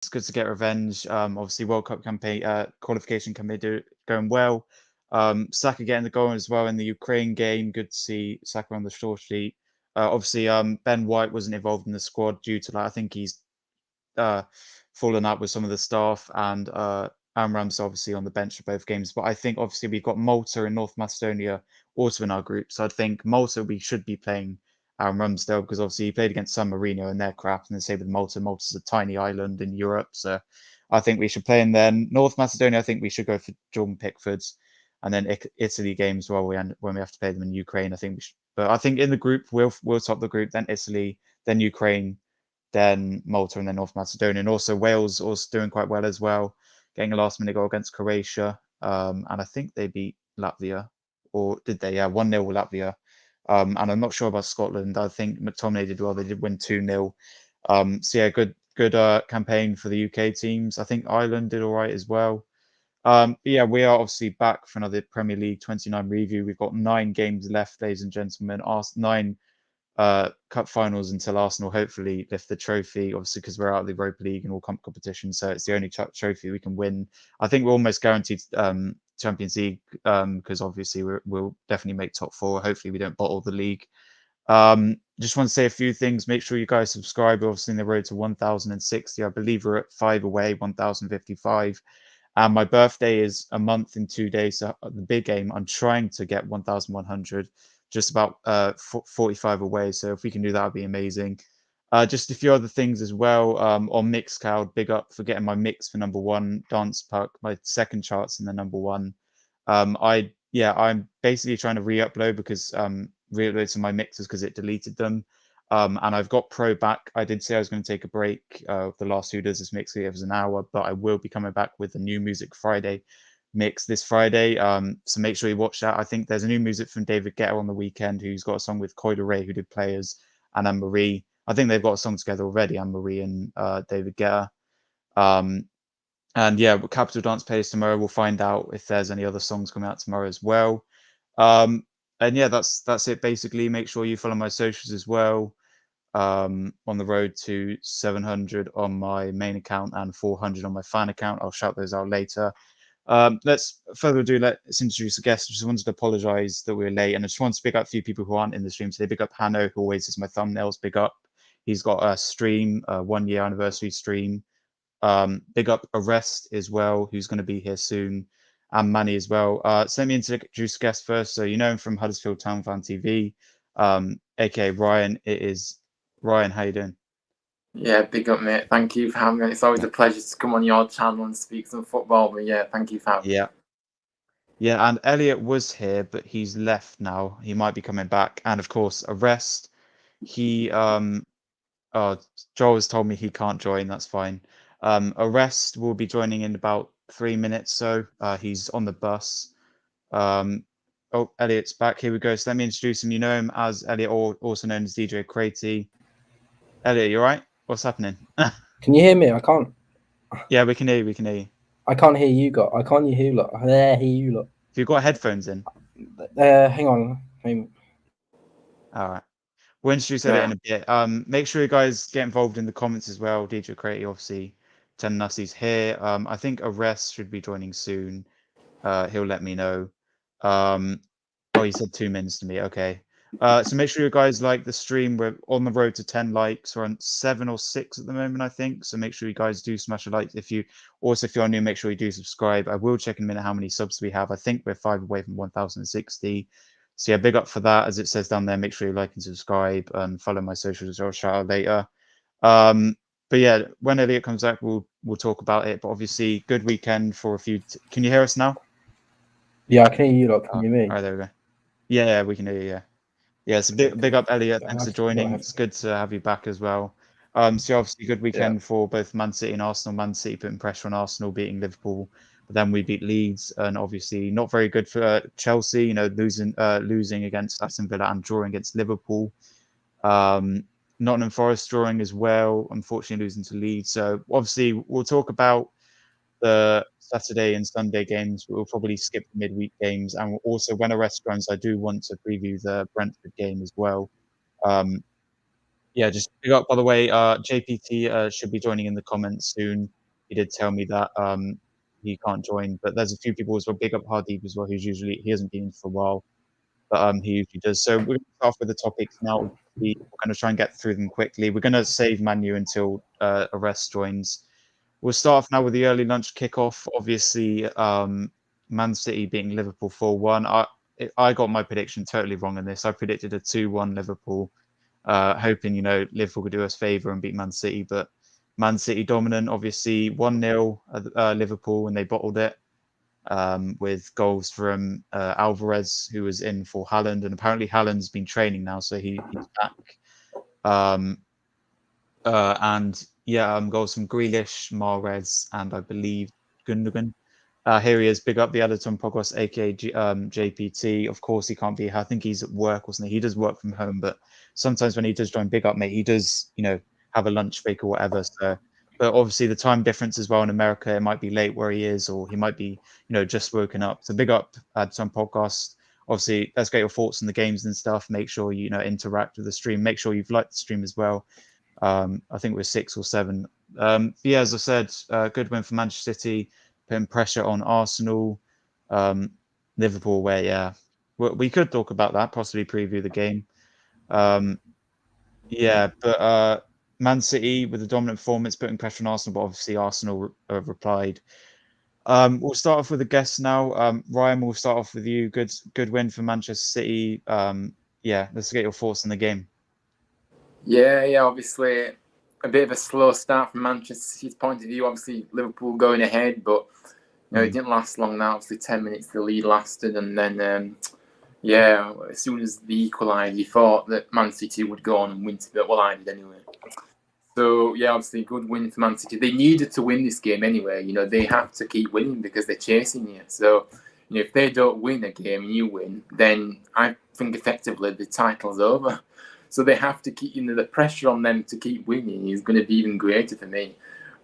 It's good to get revenge. Obviously, World Cup campaign qualification campaign going well. Saka getting the goal as well in the Ukraine game. Good to see Saka on the score sheet. Obviously, Ben White wasn't involved in the squad due to that. I think he's uh, fallen out with some of the staff, and Amram's obviously on the bench for both games. But I think obviously we've got Malta and North Macedonia also in our group. So I think Malta we should be playing Aaron Ramsdale because obviously he played against San Marino and they're crap. And the same with Malta. Malta's a tiny island in Europe. So I think we should play him then. North Macedonia, I think we should go for Jordan Pickford's. And then Italy games when we have to play them in Ukraine. I think we should, but I think in the group we'll top the group, then Italy, then Ukraine, then Malta, and then North Macedonia. And also Wales also doing quite well as well, getting a last minute goal against Croatia. And I think they beat Latvia, or did they? Yeah, 1-0 Latvia. And I'm not sure about Scotland. I think McTominay did well. They did win 2-0. So yeah, good campaign for the UK teams. I think Ireland did all right as well. Yeah, we are obviously back for another Premier League 29 review. We've got 9 games left, ladies and gentlemen. 9 cup finals until Arsenal hopefully lift the trophy, obviously because we're out of the Europa League and all competition, so it's the only trophy we can win. I think we're almost guaranteed Champions League because obviously we'll definitely make top 4. Hopefully we don't bottle the league. Just want to say a few things. Make sure you guys subscribe. We're obviously in the road to 1,060. I believe we're at 5 away, 1,055. And my birthday is a month in 2 days. So the big game, I'm trying to get 1,100, just about 45 away. So if we can do that, would be amazing. Just a few other things as well. On Mixcloud, big up for getting my mix for #1, Dance Puck, my second charts in the #1. I'm basically trying to re-upload because re-upload some of my mixes because it deleted them. And I've got Pro back. I did say I was going to take a break. The last Who Does This mix, it was an hour, but I will be coming back with a new Music Friday mix this Friday. So make sure you watch that. I think there's a new music from David Guetta on the weekend, who's got a song with Coy Ray, who did Players, and Anne Marie. I think they've got a song together already, Anne Marie and David Guetta. And yeah, Capital Dance plays tomorrow. We'll find out if there's any other songs coming out tomorrow as well. And yeah, that's it basically. Make sure you follow my socials as well. On the road to 700 on my main account and 400 on my fan account. I'll shout those out later. Let's introduce a guest. I just wanted to apologize that we were late, and I just want to pick up a few people who aren't in the stream today. Big up Hanno, who always is my thumbnails. Big up. He's got a stream, a 1-year anniversary stream. Big up Arrest as well, who's going to be here soon, and Manny as well. So let me introduce a guest first. So you know him from Huddersfield Town Fan TV, aka Ryan. It is Ryan. How you doing? Yeah, big up, mate. Thank you for having me. It's always a pleasure to come on your channel and speak some football. But yeah, thank you for having me. Yeah, and Elliot was here, but he's left now. He might be coming back. And of course, Arrest. He Joel has told me he can't join. That's fine. Arrest will be joining in about 3 minutes. So he's on the bus. Oh, Elliot's back. Here we go. So let me introduce him. You know him as Elliot, or also known as DJ Cratey. Elliot, you all right? What's happening? Can you hear me? I can't. Yeah, we can hear you. We can hear you. I can't hear you. I can't hear you. Look, there, hear you. Look. If you've got headphones in. Hang on. All right. We'll introduce Elliot in a bit. Make sure you guys get involved in the comments as well. DJ Cratey, obviously, telling us he's here. I think Arrest should be joining soon. He'll let me know. Oh, he said 2 minutes to me. Okay. So make sure you guys like the stream. We're on the road to 10 likes. We're on 7 or 6 at the moment, I think. So make sure you guys do smash a like. If you're new, make sure you do subscribe. I will check in a minute how many subs we have. I think we're 5 away from 1,060. So yeah, big up for that. As it says down there, make sure you like and subscribe and follow my socials. I'll shout out later. But yeah, when Elliot comes back, we'll talk about it. But obviously, good weekend for a few. Can you hear us now? Yeah, I can hear you. Look, can you hear me? All right, there we go. Yeah, we can hear you. Yeah, so big up, Elliot. Thanks for joining. It's good to have you back as well. So obviously, good weekend for both Man City and Arsenal. Man City putting pressure on Arsenal, beating Liverpool, but then we beat Leeds, and obviously not very good for Chelsea. You know, losing against Aston Villa and drawing against Liverpool. Nottingham Forest drawing as well. Unfortunately, losing to Leeds. So obviously, we'll talk about the Saturday and Sunday games. We'll probably skip the midweek games, and also when Arrest runs, I do want to preview the Brentford game as well. Yeah, just big up, by the way, JPT should be joining in the comments soon. He did tell me that he can't join, but there's a few people as well. Big up Hardeep as well, he hasn't been in for a while, but he usually does. So we're going to start off with the topics now. We're going to try and get through them quickly. We're going to save Manu until Arrest joins. We'll start off now with the early lunch kickoff. Obviously, Man City beating Liverpool 4-1. I got my prediction totally wrong in this. I predicted a 2-1 Liverpool, hoping, Liverpool could do us a favour and beat Man City. But Man City dominant, obviously 1-0 Liverpool, and they bottled it with goals from Alvarez, who was in for Haaland. And apparently Haaland's been training now, so he's back. And goals from Grealish, Mahrez, and I believe Gundogan. Here he is, big up the Editon Progress, aka JPT. Of course, he can't be here. I think he's at work or something. He does work from home, but sometimes when he does join Big Up, mate, he does, have a lunch break or whatever. So, but obviously the time difference as well in America, it might be late where he is, or he might be, just woken up. So big up Editon Podcast. Obviously, let's get your thoughts on the games and stuff. Make sure you interact with the stream. Make sure you've liked the stream as well. I think we're 6 or 7. As I said, good win for Manchester City, putting pressure on Arsenal. Liverpool, where we could talk about that, possibly preview the game. But Man City with a dominant performance, putting pressure on Arsenal, but obviously Arsenal replied. We'll start off with the guests now. Ryan, we'll start off with you. Good win for Manchester City. Let's get your thoughts on the game. Yeah, obviously a bit of a slow start from Manchester City's point of view. Obviously Liverpool going ahead, but it didn't last long now. Obviously 10 minutes the lead lasted, and then as soon as the equalised, you thought that Man City would go on and win it. Well, I did anyway. So obviously good win for Man City. They needed to win this game anyway. They have to keep winning because they're chasing you. So if they don't win a game and you win, then I think effectively the title's over. So they have to keep, the pressure on them to keep winning is going to be even greater for me.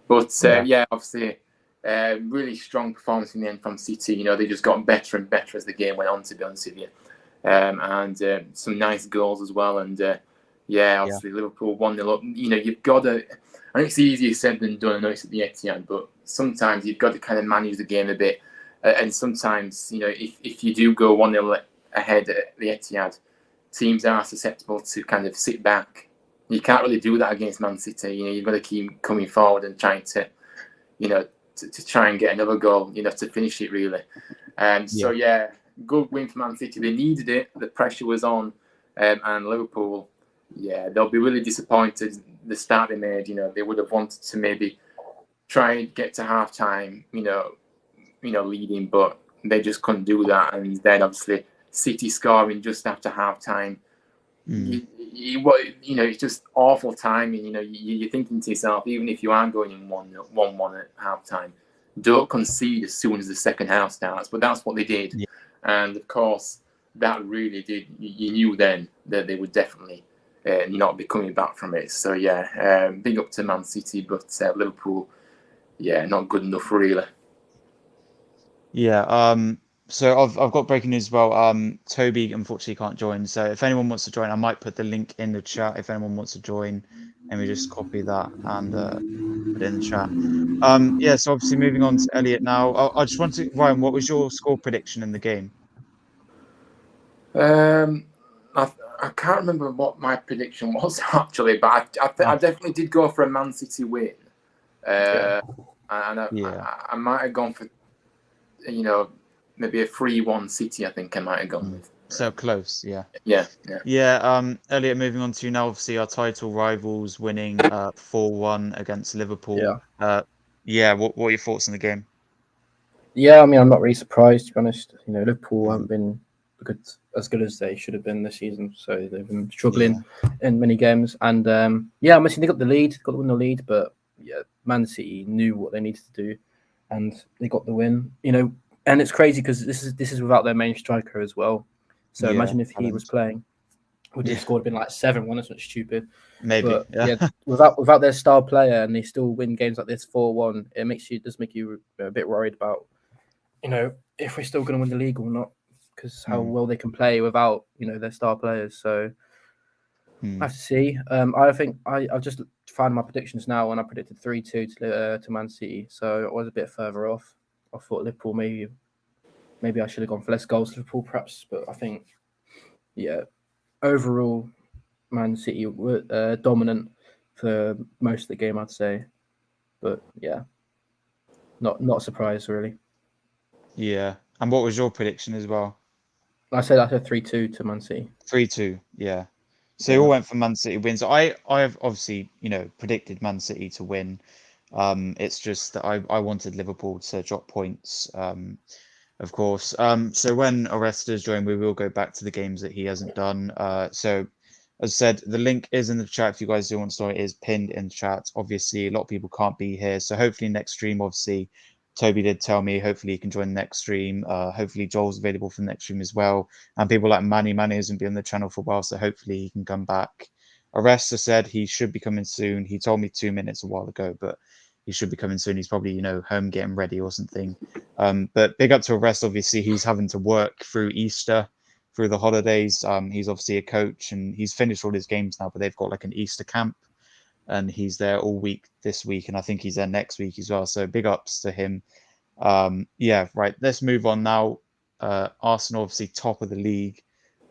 But obviously, really strong performance in the end from City. They just got better and better as the game went on, to be honest with you. And some nice goals as well. And obviously Liverpool 1-0 up. You've got to. I think it's easier said than done. I know it's at the Etihad, but sometimes you've got to kind of manage the game a bit. And sometimes, if you do go 1-0 ahead at the Etihad, teams are susceptible to kind of sit back. You can't really do that against Man City. You've got to keep coming forward and trying to, to try and get another goal, to finish it really. So good win for Man City. They needed it. The pressure was on, and Liverpool, they'll be really disappointed. The start they made, they would have wanted to maybe try and get to half time, leading, but they just couldn't do that. And then obviously City scoring just after half time. It's just awful timing. You're thinking to yourself, even if you are going in 1-1 at half time, don't concede as soon as the second half starts. But that's what they did. Yeah. And of course, that really did. You knew then that they would definitely not be coming back from it. So big up to Man City, but Liverpool, not good enough really. So I've got breaking news as well. Toby unfortunately can't join. So if anyone wants to join, I might put the link in the chat if anyone wants to join, and we just copy that and put it in the chat. So obviously moving on to Elliot now. I just want to, Ryan, what was your score prediction in the game? I can't remember what my prediction was actually, but I definitely did go for a Man City win. And I might have gone for, maybe a 3-1 City, I think I might have gone with. So close, Elliot, moving on to you now. Obviously, our title rivals winning 4-1 against Liverpool. What are your thoughts on the game? I mean, I'm not really surprised, to be honest. Liverpool haven't been as good as they should have been this season. So they've been struggling in many games. And they got the lead, but Man City knew what they needed to do, and they got the win. And it's crazy because this is without their main striker as well. So imagine if he was playing, would have scored been like 7-1. That's not stupid. Maybe. But, without their star player, and they still win games like this 4-1, it does make you a bit worried about, if we're still going to win the league or not, because how well they can play without their star players. So I have to see. I think I've just found my predictions now, and I predicted 3-2 to Man City, so I was a bit further off. I thought Liverpool maybe I should have gone for less goals, Liverpool perhaps, but I think overall Man City were dominant for most of the game, I'd say. But yeah, not a surprise really. Yeah. And what was your prediction as well? I said 3-2 to Man City. 3-2. Yeah. So you all went for Man City wins. I have obviously, predicted Man City to win. It's just that I wanted Liverpool to drop points, of course. So when Orestes join, we will go back to the games that he hasn't done. So as I said, the link is in the chat if you guys do want to start. It is pinned in the chat. Obviously, a lot of people can't be here. So hopefully next stream, obviously, Toby did tell me, hopefully he can join the next stream. Hopefully Joel's available for the next stream as well. And people like Manny hasn't been on the channel for a while, so hopefully he can come back. Aresta said he should be coming soon. He told me 2 minutes a while ago, but he should be coming soon. He's probably, home getting ready or something. But big up to Arrest, obviously. He's having to work through Easter, through the holidays. He's obviously a coach and he's finished all his games now, but they've got like an Easter camp and he's there all week this week. And I think he's there next week as well. So big ups to him. Right. Let's move on now. Arsenal, obviously top of the league.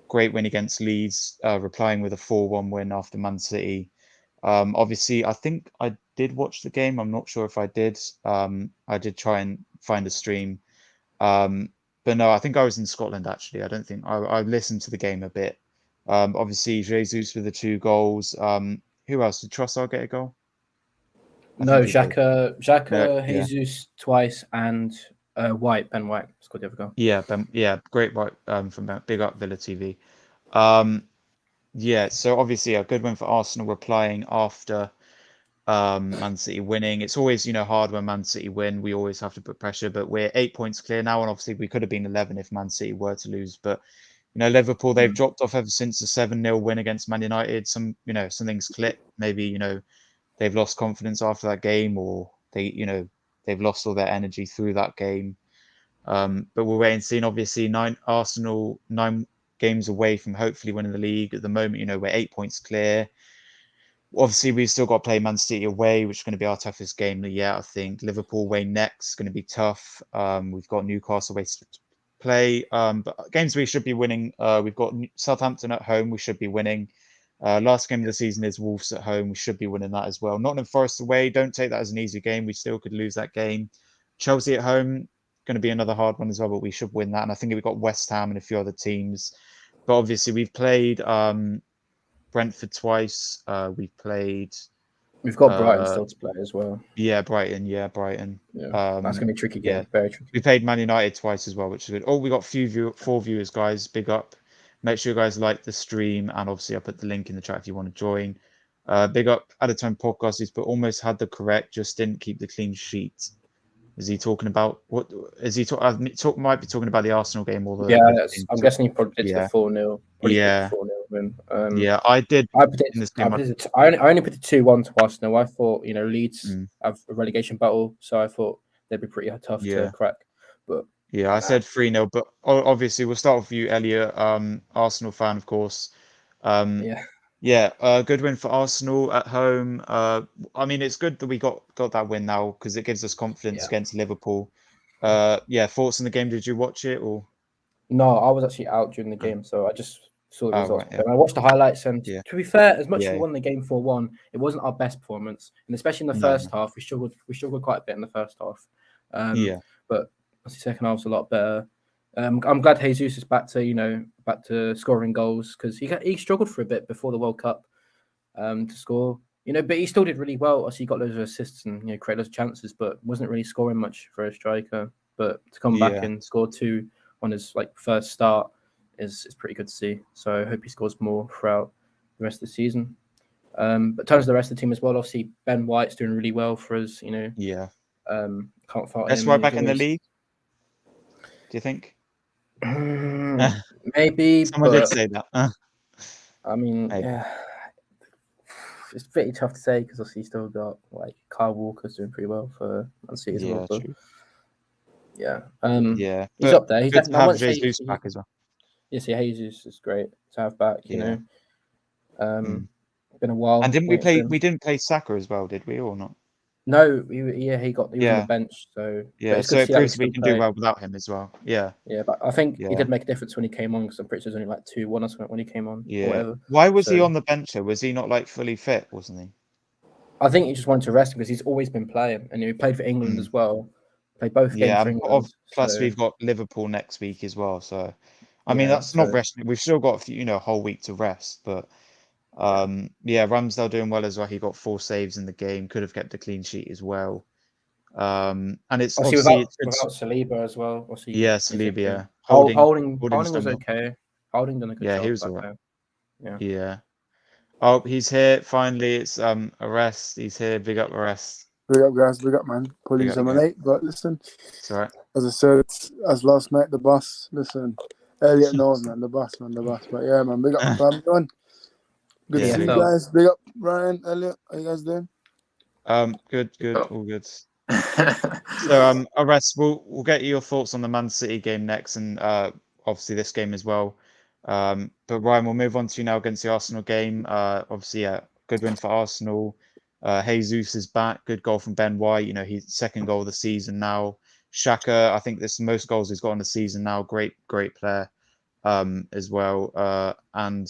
Great win against Leeds, replying with a 4-1 win after Man City. Obviously, I think I did watch the game. I'm not sure if I did. I did try and find a stream. But no, I think I was in Scotland, actually. I don't think I listened to the game a bit. Obviously, Jesus with the 2 goals. Who else? Did Trossard get a goal? No, Xhaka, No, Jesus twice, and Ben White scored the other goal. Yeah, great right from Big Up Villa TV. So obviously a good win for Arsenal replying after Man City winning. It's always, hard when Man City win. We always have to put pressure, but we're 8 points clear now, and obviously we could have been 11 if Man City were to lose. But Liverpool, they've dropped off ever since the 7-0 win against Man United. Some things click. Maybe they've lost confidence after that game, or they've lost all their energy through that game. But we're waiting and seeing. Obviously, Arsenal 9 games away from hopefully winning the league. At the moment, we're 8 points clear. Obviously, we've still got to play Man City away, which is going to be our toughest game of the year, I think. Liverpool away next, going to be tough. We've got Newcastle away to play. But games we should be winning. We've got Southampton at home, we should be winning. Last game of the season is Wolves at home. We should be winning that as well. Nottingham Forest away. Don't take that as an easy game. We still could lose that game. Chelsea at home, going to be another hard one as well, but we should win that. And I think we've got West Ham and a few other teams. But obviously, we've played Brentford twice. We've got Brighton still to play as well. Yeah, Brighton. Yeah, that's gonna be tricky game. Yeah. Very tricky. We played Man United twice as well, which is good. Oh, we got 4 viewers, guys. Big up. Make sure you guys like the stream, and obviously I put the link in the chat if you want to join. Big up At a Time Podcast. He's almost had the correct, just didn't keep the clean sheet. Is he talking about what? Is he might be talking about the Arsenal game or the? I'm guessing he probably did the 4-0. Yeah. 4-0 win. I did. I only put the 2-1 to Arsenal. I thought Leeds have a relegation battle, so I thought they'd be pretty tough to crack. But I said 3-0. But obviously we'll start with you, Elliot. Arsenal fan, of course. Good win for Arsenal at home. It's good that we got that win now because it gives us confidence against Liverpool. Thoughts on the game? Did you watch it or? No, I was actually out during the game, so I just saw the results. Right, I watched the highlights, and to be fair, as much as we won the game 4-1, it wasn't our best performance, and especially in the first half, we struggled quite a bit in the first half. But the second half was a lot better. I'm glad Jesus is back to scoring goals because he struggled for a bit before the World Cup to score, but he still did really well. Obviously, he got loads of assists and created loads of chances, but wasn't really scoring much for a striker. But to come back and score 2 on his first start is pretty good to see. So I hope he scores more throughout the rest of the season. But in terms of the rest of the team as well, obviously Ben White's doing really well for us. Can't fault him. That's why back in the league. Do you think? Maybe someone did say that. It's pretty tough to say because obviously you still got Kyle Walker's doing pretty well for Man City as well. But, true. He's up there. He's good to have Jesus back as well. Yes, Jesus is great to have back. Been a while. And didn't we waiting for play? him. We didn't play Saka as well, did we, or not? No, he was on the Yeah. bench. So but Yeah. it's So good to it see proves Alex we can can play. do well without him as well. Yeah. Yeah, but I think he Yeah. did make a difference when he came on because I'm pretty sure it was only like 2-1 or something when he came on. Or Yeah. whatever. Why was he So- on the bench though? Was he not like fully fit, wasn't he? I think he just wanted to rest him because he's always been playing, and he played for England as well. Played both games Yeah. for And England. plus so- we've got Liverpool next week as well. So I mean Yeah, that's not so- resting. We've still got a few, a whole week to rest. But yeah, Ramsdale doing well as well. He got 4 saves in the game. Could have kept a clean sheet as well. And it's Obviously obviously without Saliba as well. Obviously, yeah, Saliba. Yeah. Holding Holding's was done well. okay. Holding done a good Yeah, job. he was back alright. there. Yeah. Oh, he's here finally. It's Arrest. He's here. Big up Arrest. Big up, guys. Big up, man. Big Apologies, up, I'm yeah. late, but listen, It's alright. as I said, as last night, the bus. Listen, Elliot knows, man. The bus, man. The bus. But yeah, man. Big up, the family, man. Good to Yeah. see you EFL. guys. Big up, Ryan, Elliot. How you guys doing? Good, Oh. all good. So Arrest, we'll get your thoughts on the Man City game next, and obviously this game as well. But Ryan, we'll move on to you now against the Arsenal game. Obviously, yeah, good win for Arsenal. Jesus is back. Good goal from Ben White. He's second goal of the season now. Xhaka, I think this is the most goals he's got in the season now. Great player as well. And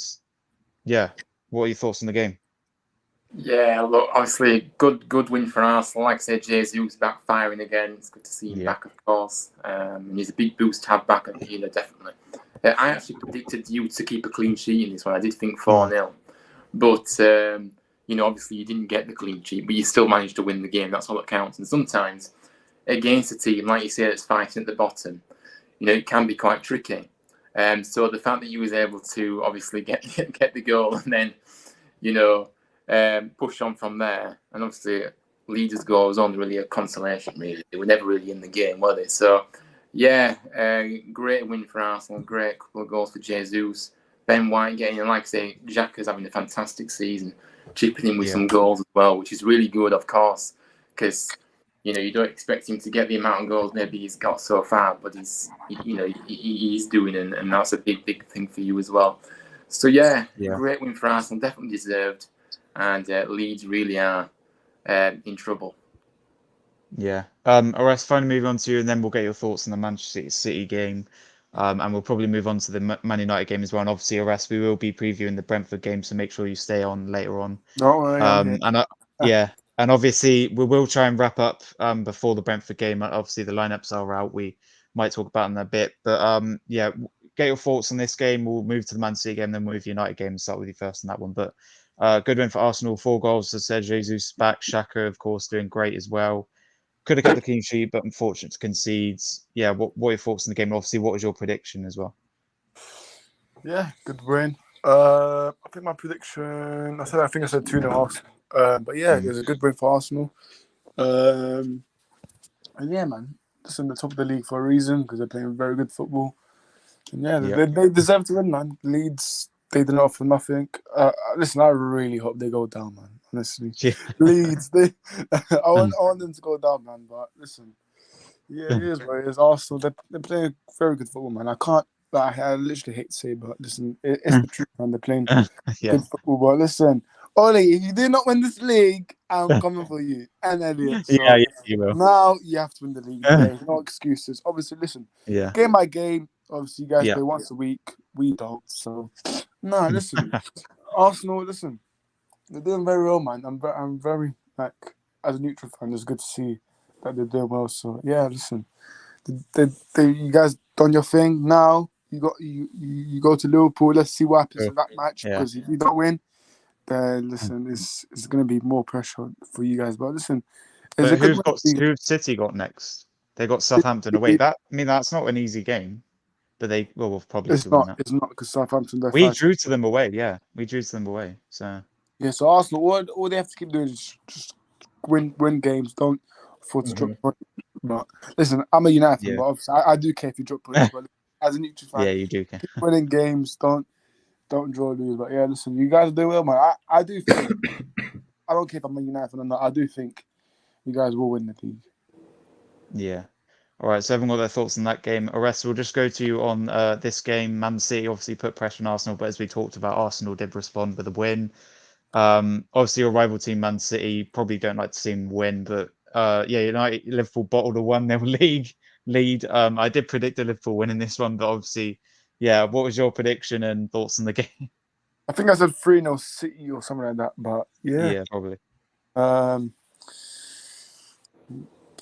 yeah, what are your thoughts on the game? Yeah, look, obviously, good win for Arsenal. Like I said, Jesus back firing again. It's good to see him back, of course. And he's a big boost to have back, definitely. I actually predicted you to keep a clean sheet in this one. I did think 4-0. But, obviously you didn't get the clean sheet, but you still managed to win the game. That's all that counts. And sometimes, against a team, like you say, that's fighting at the bottom, it can be quite tricky. So the fact that you was able to obviously get the goal and then, push on from there, and obviously Leeds' goal was only really a consolation. Really, they were never really in the game, were they? So, yeah, great win for Arsenal. Great couple of goals for Jesus. Ben White getting, and like I say, Xhaka's having a fantastic season, chipping in with some goals as well, which is really good, of course, because you don't expect him to get the amount of goals maybe he's got so far, but he's doing, and that's a big thing for you as well. So yeah, great win for Arsenal, definitely deserved. And Leeds really are in trouble. Yeah. Arrest, finally move on to you, and then we'll get your thoughts on the Manchester City game. And we'll probably move on to the Man United game as well. And obviously, Arrest, we will be previewing the Brentford game, so make sure you stay on later on. Don't worry, And obviously, we will try and wrap up before the Brentford game. Obviously, the lineups are out. We might talk about them a bit. But yeah, get your thoughts on this game. We'll move to the Man City game, then move to the United game and start with you first on that one. But good win for Arsenal. 4 goals, as I said. Jesus back. Xhaka, of course, doing great as well. Could have kept the clean sheet, but unfortunate to concede. Yeah, what are your thoughts on the game? And obviously, what was your prediction as well? Yeah, good win. I think my prediction, I think I said 2-0 Arsenal. But yeah, it was a good win for Arsenal. And yeah, man, just in the top of the league for a reason because they're playing very good football. And yeah, they deserve to win, man. Leeds, they did not offer nothing. Listen, I really hope they go down, man. Honestly, Leeds, I want them to go down, man. But listen, yeah, it is what it is. Arsenal, they're playing very good football, man. I literally hate to say, but listen, it's the truth, man. They're playing good football. But listen, Ollie, if you do not win this league, I'm coming for you and Elliot. So yeah, you will. now you have to win the league. There's no excuses. Obviously, listen, game by game. Obviously, you guys play once a week. We don't. So, no, listen, Arsenal, listen, they're doing very well, man. I'm very, as a neutral fan, it's good to see that they're doing well. So, yeah, listen, you guys done your thing. Now you go to Liverpool. Let's see what happens in that match. Because if you don't win, then listen, it's going to be more pressure for you guys. But listen, who've City got next? They got Southampton away. That's not an easy game. But we'll probably it's not because Southampton. We drew to them away. Yeah, we drew to them away. So yeah, so Arsenal, all they have to keep doing is just win games. Don't afford to drop points. But listen, I'm a United fan, but obviously I do care if you drop points. But as a neutral fan, you do care. Keep winning games. Don't draw lose. But yeah, listen, you guys are doing well, man. I do think I don't care if I'm a United fan or not. I do think you guys will win the league. Yeah. All right, so everyone got their thoughts on that game. Arrest, we'll just go to you on this game. Man City obviously put pressure on Arsenal, but as we talked about, Arsenal did respond with a win. Obviously, your rival team, Man City, probably don't like to see them win, but Liverpool bottled a 1-0 lead. I did predict a Liverpool win in this one, but obviously, what was your prediction and thoughts on the game? I think I said 3-0 City or something like that, but Yeah, probably.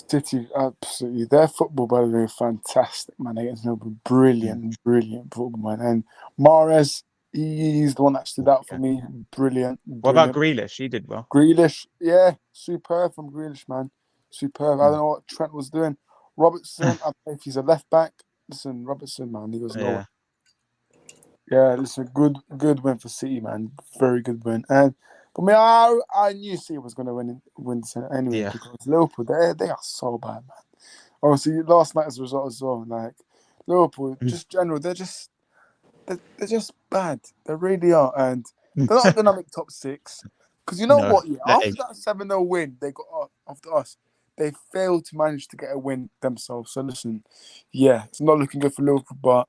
City, absolutely. Their football, by the way, fantastic, man. Against Liverpool, brilliant football, man. And Mahrez, he's the one that stood out for me. Brilliant. What about Grealish? He did well. Grealish, superb from Grealish, man. Superb. I don't know what Trent was doing. Robertson, I don't know if he's a left back. Listen, Robertson, man, he was nowhere. Yeah, listen, good win for City, man. Very good win. And for me, I knew City was going to win this anyway because Liverpool, they are so bad, man. Obviously, last night's result as well. Like Liverpool, just general, they're just bad. They really are, and they're not going to make top 6 because you know what? Yeah, after that 7-0 win, they got after us. They failed to manage to get a win themselves. So listen, it's not looking good for Liverpool, but.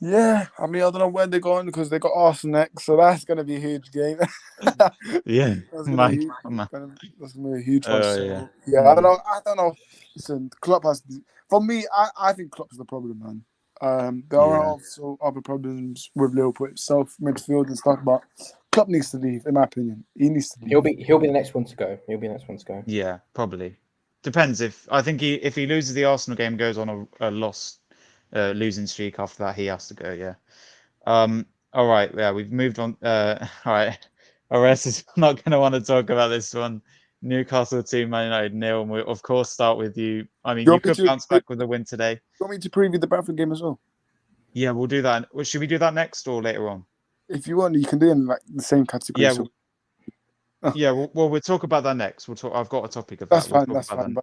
Yeah, I mean, I don't know where they're going because they got Arsenal next, so that's going to be a huge game. That's going to be a huge one. So, I don't know. Listen, Klopp has. For me, I think Klopp's the problem, man. There are also other problems with Liverpool itself, midfield and stuff, but Klopp needs to leave, in my opinion. He needs to leave. He'll be the next one to go. Yeah, probably. Depends if he loses the Arsenal game, goes on a loss. Losing streak after that, he has to go. Yeah. All right. We've moved on. All right. Arrest is not going to want to talk about this one. Newcastle 2, Man United 0. And we'll of course start with you. I mean, you could bounce back with a win today. You want me to preview the Bradford game as well? Yeah, we'll do that. Should we do that next or later on? If you want, you can do it in like the same category. Yeah. Well, we'll talk about that next. I've got a topic of that. That's fine.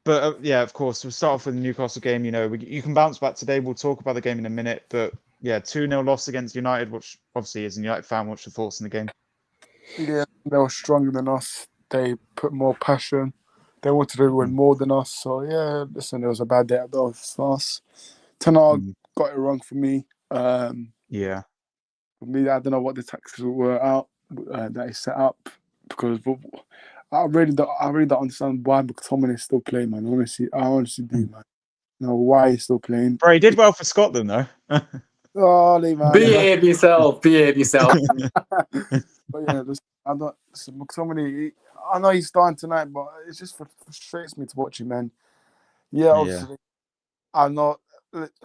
But of course, we'll start off with the Newcastle game. You know, you can bounce back today. We'll talk about the game in a minute. But 2-0 loss against United, which obviously as a United fan, what's your thoughts on the game? Yeah, they were stronger than us. They put more passion. They wanted to win more than us. So listen, it was a bad day at the office. Ten Hag got it wrong for me. For me, I don't know what the tactics were out that he set up because. I really don't understand why McTominay is still playing, man. I honestly do, man. No, why he's still playing. Bro, he did well for Scotland, though. Man. Behave yourself. But McTominay, I know he's starting tonight, but it just frustrates me to watch him, man. Yeah, obviously. I know.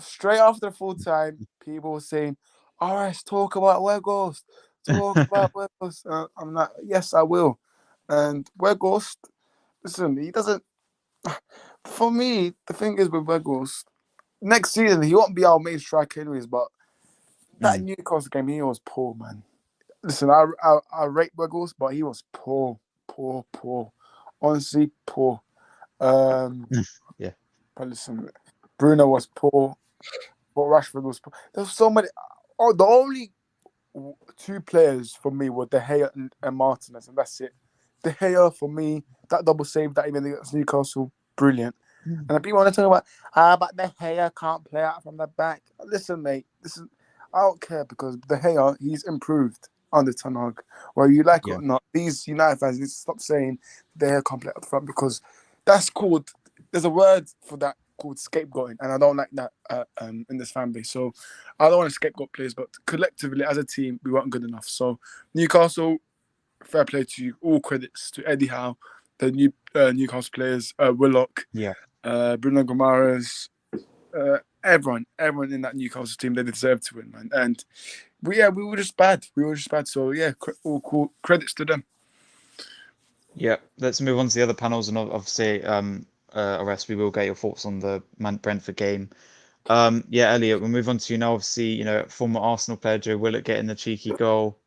Straight after the full time, people were saying, all right, talk about Weghorst. I'm like, yes, I will. And Weghorst, listen, he doesn't. For me, the thing is with Weghorst, next season he won't be our main striker anyways. But that Newcastle game, he was poor, man. Listen, I rate Weghorst, but he was poor. Honestly, poor. But listen, Bruno was poor, but Rashford was poor. There's so many. The only 2 players for me were De Gea and Martinez, and that's it. De Gea, for me, that double save that even against Newcastle, brilliant. And people want to talk about, but De Gea can't play out from the back. Listen, mate, I don't care because De Gea, he's improved under Ten Hag. Whether you like it or not, these United fans need to stop saying De Gea can't play out the front because that's called, there's a word for that called scapegoating, and I don't like that in this fan base. So I don't want to scapegoat players, but collectively as a team, we weren't good enough. So Newcastle, fair play to you. All credits to Eddie Howe, the new Newcastle players, Willock, Bruno Guimaraes, everyone in that Newcastle team. They deserve to win, man. And we were just bad. So all cool credits to them. Yeah, let's move on to the other panels, and obviously, Arrest, we will get your thoughts on the Brentford game. Elliot, we'll move on to you now. Obviously, former Arsenal player Joe Willock getting the cheeky goal.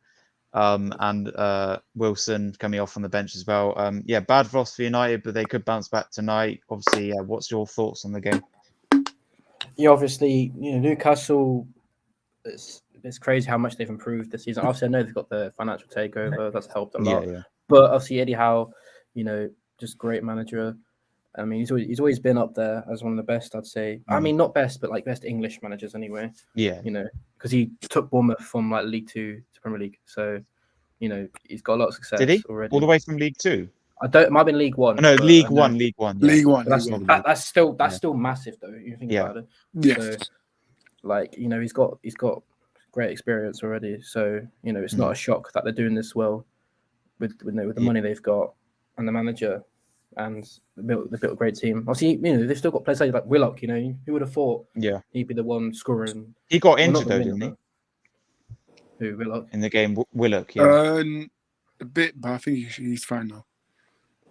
And Wilson coming off on the bench as well. Bad loss for United, but they could bounce back tonight. Obviously, what's your thoughts on the game? Yeah, obviously, Newcastle, it's crazy how much they've improved this season. Obviously, I know they've got the financial takeover. That's helped a lot. Yeah. But obviously, Eddie Howe, just great manager. I mean, he's always been up there as one of the best, I'd say. I mean, not best, but like best English managers anyway. Yeah. You know, because he took Bournemouth from like League Two to Premier League, so you know he's got a lot of success Did he? already. All the way from League Two? It might have been League One. Oh, no, but League One. Yeah. League One. That's still massive though. You think about it. Yeah. So, like you know, he's got great experience already. So you know, it's not a shock that they're doing this well with the money they've got and the manager, and they built a great team. Obviously, you know, they've still got players like Willock. You know, who would have thought? Yeah. He'd be the one scoring. He got injured though, didn't he? Who, Willock? In the game, Willock. Yeah. A bit, but I think he's fine now.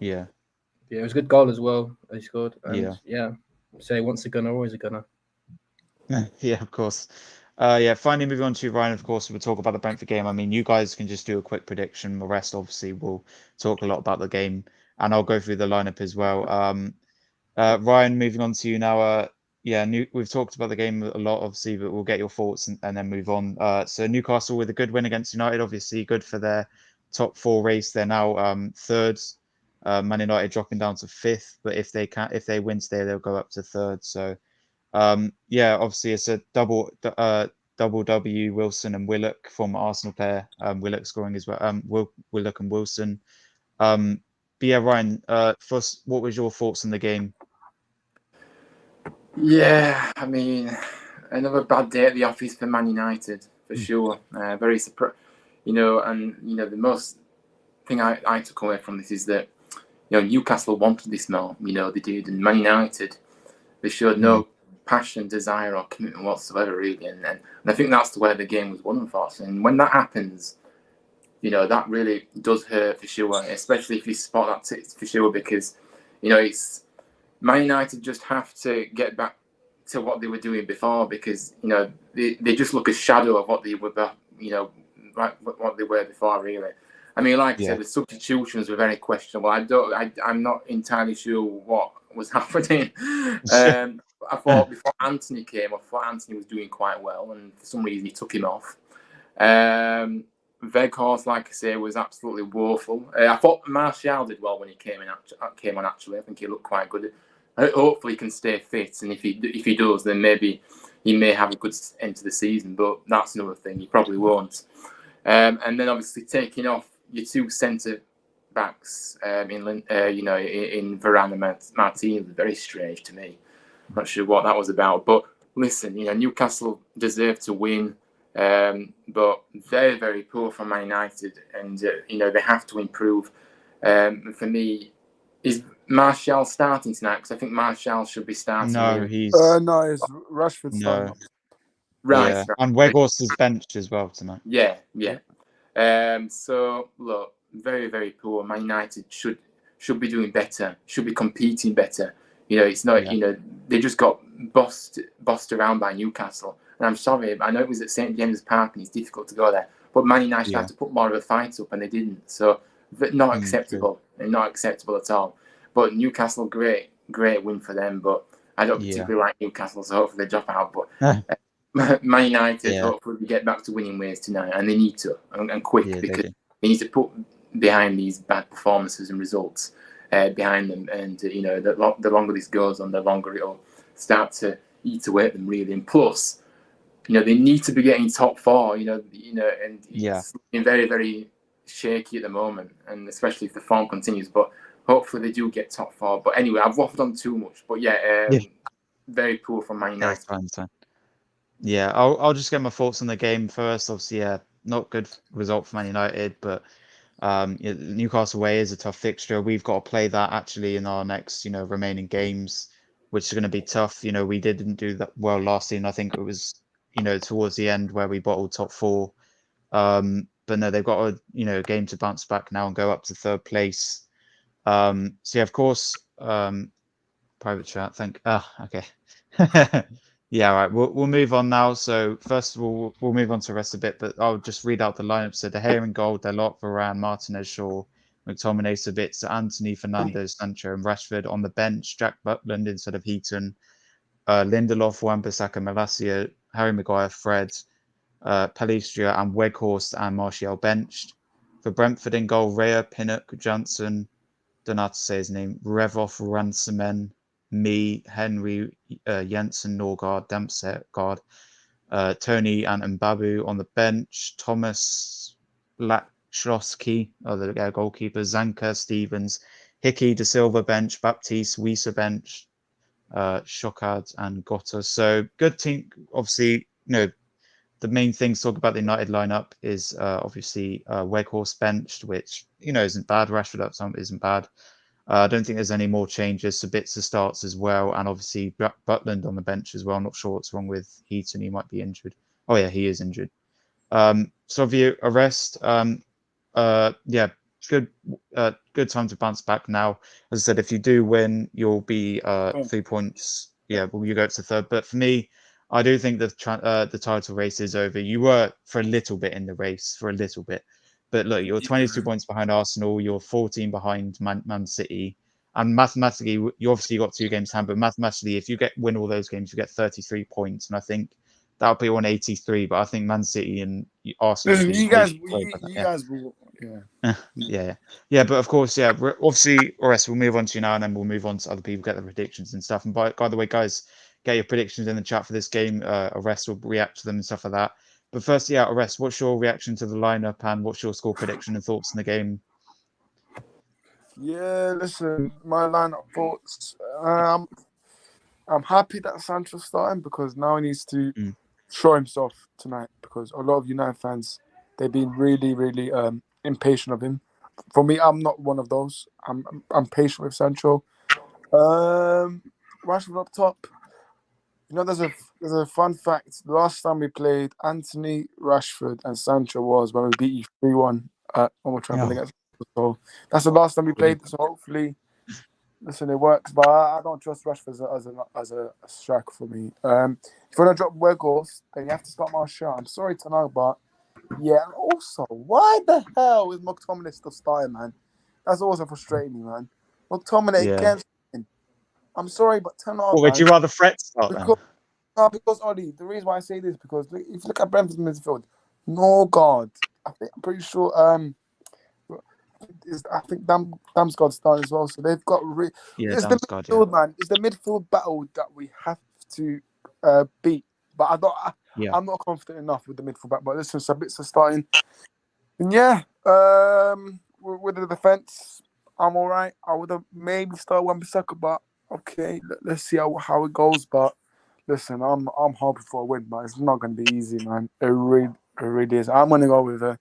Yeah. Yeah, it was a good goal as well. He scored. And yeah. Say once a gunner, always a gunner. Yeah, of course. Finally moving on to Ryan, of course, we'll talk about the Brentford game. I mean, you guys can just do a quick prediction. The rest, obviously, we'll talk a lot about the game, and I'll go through the lineup as well. Ryan, moving on to you now. We've talked about the game a lot, obviously, but we'll get your thoughts and then move on. So Newcastle with a good win against United, obviously good for their top four race. They're now third. Man United dropping down to fifth, but if they win today, they'll go up to third. So obviously it's a double W, Wilson and Willock, former Arsenal player. Willock scoring as well. Willock and Wilson. Ryan, first, what was your thoughts on the game? Yeah, I mean, another bad day at the office for Man United, for sure. Very surprised, the most thing I took away from this is that, Newcastle wanted this now, they did, and Man United, they showed no passion, desire, or commitment whatsoever, really, and I think that's the way the game was won for us. And when that happens, that really does hurt for sure, especially if you spot that for sure, because, it's Man United just have to get back to what they were doing before, because they just look a shadow of what they were, what they were before, really. I mean, like I said, the substitutions were very questionable. I'm not entirely sure what was happening. I thought before Anthony came, I thought Anthony was doing quite well, and for some reason he took him off. Weghorst, like I say, was absolutely woeful. I thought Martial did well when he came on. Actually, I think he looked quite good. Hopefully, he can stay fit, and if he does, then maybe he may have a good end to the season. But that's another thing; he probably won't. And then obviously taking off your two centre backs in Varane and Martinez was very strange to me. I'm not sure what that was about, but listen, Newcastle deserved to win. But very, very poor from Man United, and they have to improve. For me, is Martial starting tonight? Because I think Martial should be starting. No, it's Rashford starting. Right, yeah. And Weghorst is benched as well tonight. Yeah. So look, very, very poor. Man United should be doing better. Should be competing better. It's not. They just got bossed around by Newcastle. And I'm sorry, I know it was at St James's Park and it's difficult to go there, but Man United had to put more of a fight up and they didn't. So not acceptable, and not acceptable at all. But Newcastle, great win for them. But I don't particularly like Newcastle, so hopefully they drop out. But Man United, hopefully we get back to winning ways tonight, and they need to, and quick, because they need to put behind these bad performances and results behind them. And the longer this goes on, the longer it'll start to eat away at them, really. And plus, they need to be getting top four, and it's been very, very shaky at the moment, and especially if the form continues. But hopefully they do get top four. But anyway, I've waffled on too much. But very poor from Man United. That's fine. Yeah, I'll just get my thoughts on the game first. Obviously, not good result for Man United, but Newcastle away is a tough fixture. We've got to play that actually in our next, remaining games, which is going to be tough. We didn't do that well last season. I think it was, towards the end where we bottled top four. But no, they've got a game to bounce back now and go up to third place. Of course, private chat. Okay. Yeah, all right. We'll move on now. So first of all, we'll move on to the rest of it, but I'll just read out the lineup. So De Gea in goal, Delort, Varane, Martinez, Shaw, McTominay, Sabitzer, Anthony, Fernandes, Sancho, and Rashford. On the bench, Jack Butland instead of Heaton, Lindelof, Wan-Bissaka, Malacia, Harry Maguire, Fred, Palestrina, and Weghorst and Martial benched. For Brentford in goal, Raya, Pinnock, Johnson, don't know how to say his name, Revov Ransomen, me, Henry, Jensen, Norgard, Damsgaard, Tony and Mbabu on the bench, Thomas Lachowski, the goalkeeper, Zanka, Stevens, Hickey, De Silva bench, Baptiste, Wieser bench, Shokad and Gotta. So good team. Obviously, the main thing to talk about the United lineup is obviously Weghorst benched, which isn't bad. Rashford up some isn't bad. I don't think there's any more changes. Sabitzer starts as well, and obviously Butland on the bench as well. I'm not sure what's wrong with Heaton. He might be injured. Oh yeah, he is injured. Soview arrest. Yeah, good time to bounce back now. As I said, if you do win, you'll be 3 points. Yeah, well, you go to third. But for me, I do think the title race is over. You were for a little bit in the race, for a little bit. But look, you're 22 points behind Arsenal. You're 14 behind Man City. And mathematically, you obviously got 2 games to hand. But mathematically, if you win all those games, you get 33 points. And I think that'll be on 83. But I think Man City and Arsenal. Listen, you guys will. Yeah. But of course, yeah. Obviously, we'll move on to you now, and then we'll move on to other people, get the predictions and stuff. And by the way, guys, get your predictions in the chat for this game. Arrest will react to them and stuff like that. But first, yeah, Arrest, what's your reaction to the lineup and what's your score prediction and thoughts in the game? Yeah, listen, my lineup thoughts. I'm happy that Sancho's starting because now he needs to show himself tonight because a lot of United fans, they've been really, really impatient of him. For me, I'm not one of those. I'm patient with Sancho. Rashford up top. There's a fun fact. The last time we played, Anthony, Rashford, and Sancho was when we beat you 3-1 at Old Trafford. So that's the last time we played. So hopefully, listen, it works. But I don't trust Rashford as a striker for me. If you want to drop Weghorst, then you have to start Martial. I'm sorry to know, but yeah. And also, why the hell is McTominay still starting, man? That's also frustrating me, man. McTominay against. I'm sorry, but 10 out. Would you rather Fred start then? Because Ollie, the reason why I say this is because if you look at Brentford's midfield, no God, I'm pretty sure. I think Damsgaard's starting as well, so they've got. It's the midfield, man. It's the midfield battle that we have to beat. But I'm not confident enough with the midfield battle. But listen, Sabitzer starting, and with the defense, I'm all right. I would have maybe started Wan-Bissaka, but okay, let's see how it goes. But listen, I'm hoping for a win, but it's not going to be easy, man. It really is. I'm going to go with a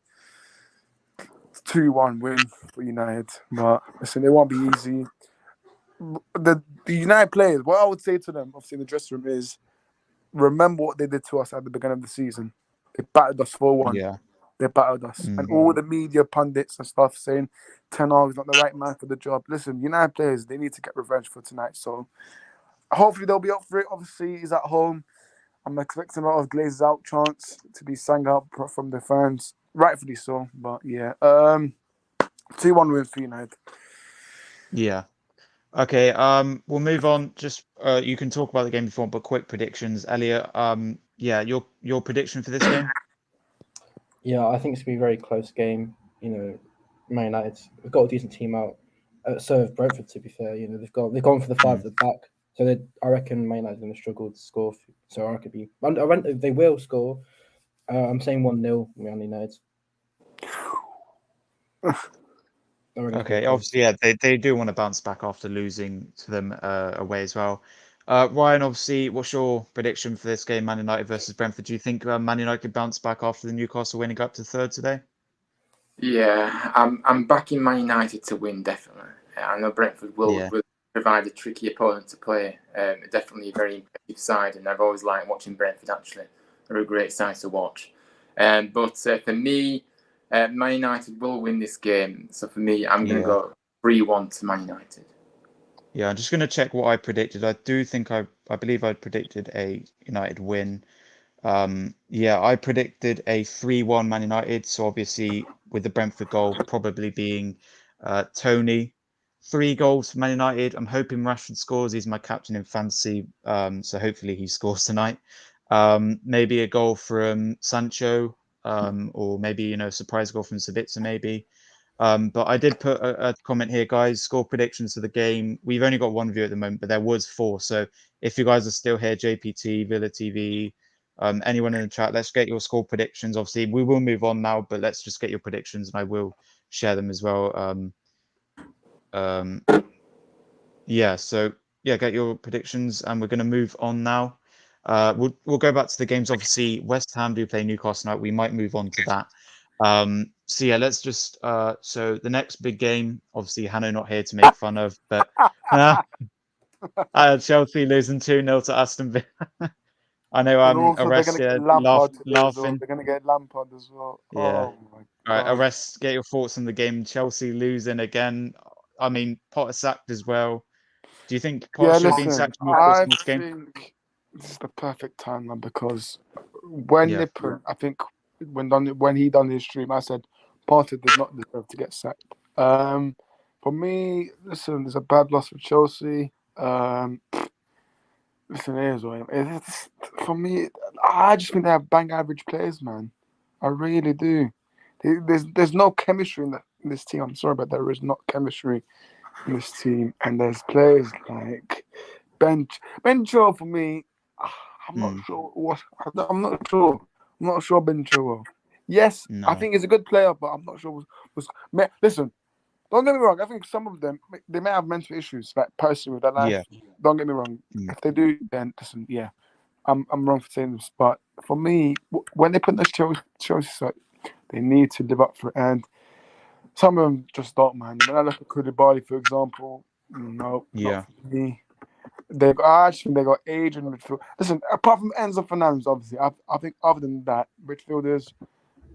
2-1 win for United. But listen, it won't be easy. The United players, what I would say to them, obviously in the dressing room, is remember what they did to us at the beginning of the season. They battered us 4-1. Yeah. They battered us. And all the media pundits and stuff saying Ten Hag is not the right man for the job. Listen, United players, they need to get revenge for tonight. So hopefully they'll be up for it. Obviously, he's at home. I'm expecting a lot of glazed out chants to be sang out from the fans. Rightfully so. But yeah, 2-1 win for United. Yeah. Okay, we'll move on. Just you can talk about the game before, but quick predictions. Elliot, yeah, your prediction for this game? Yeah, I think it's gonna be a very close game. Man United, we've got a decent team out. So have Brentford, to be fair. They've gone for the 5 at the back. So I reckon Man United are going to struggle to score. So they will score. I'm saying 1-0 Man United. Okay, obviously, yeah, they do want to bounce back after losing to them away as well. Ryan, obviously, what's your prediction for this game, Man United versus Brentford? Do you think Man United could bounce back after the Newcastle winning up to third today? Yeah, I'm backing Man United to win, definitely. I know Brentford will provide a tricky opponent to play. Definitely a very impressive side, and I've always liked watching Brentford, actually. They're a great side to watch. But for me, Man United will win this game. So for me, I'm going to go 3-1 to Man United. Yeah, I'm just going to check what I predicted. I do think I believe I predicted a United win. I predicted a 3-1 Man United. So obviously with the Brentford goal probably being Tony. 3 goals for Man United. I'm hoping Rashford scores. He's my captain in fantasy. So hopefully he scores tonight. Maybe a goal from Sancho. Or maybe, a surprise goal from Sabitzer maybe. But I did put a comment here, guys. Score predictions for the game. We've only got one view at the moment, but there was 4. So if you guys are still here, JPT, Villa TV, anyone in the chat, let's get your score predictions. Obviously, we will move on now, but let's just get your predictions, and I will share them as well. Yeah. So yeah, get your predictions, and we're going to move on now. We'll go back to the games. Obviously, West Ham do play Newcastle tonight. We might move on to that. So yeah, let's just so the next big game, obviously Hanno not here to make fun of, but Chelsea losing 2-0 to Aston Villa. I know And also, they're Arrest, going to yeah, get Lampard today as well. laughing. They're going to get Lampard as well. Yeah. Oh, my All right, God. Arrest, get your thoughts on the game. Chelsea losing again. I mean, Potter sacked as well. Do you think Potter Yeah, should have been listen, sacked more I in this game? think this is the perfect time, man, because when Yeah. I think when he done his stream, I said Potter did not deserve to get sacked. For me, listen, there's a bad loss for Chelsea. Listen, here's what it's, for me. I just think they have bang average players, man. I really do. There's no chemistry in this team. I'm sorry, but there is not chemistry in this team, and there's players like Ben Chilwell for me. I'm not sure what. I'm not sure. I'm not sure Ben Chilwell. Yes, No. I think he's a good player, but I'm not sure. Listen, don't get me wrong. I think some of them they may have mental issues, like personally with their life. Yeah. Don't get me wrong. If they do, then listen. Yeah, I'm wrong for saying this, but for me, when they put this Chelsea side, they need to live up for it. And some of them just don't, man. When I look at Koulibaly, for example, no, Yeah. not for me. I just think they got age in midfield. Listen, apart from Enzo Fernandez, obviously, I think other than that, midfielders,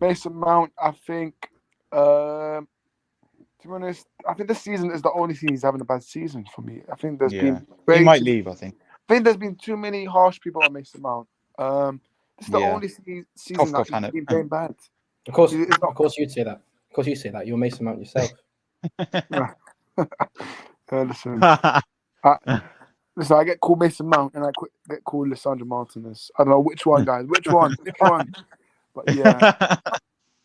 Mason Mount, I think, to be honest, I think this season is the only season he's having a bad season for me. I think there's been He might leave, I think. there's been too many harsh people on Mason Mount. This is the only season that he's been playing bad. Of course you'd say that. Of course you say that. You're Mason Mount yourself. Listen, I get called Mason Mount and I get called Lissandro Martinez. I don't know which one, guys. Which one? But yeah,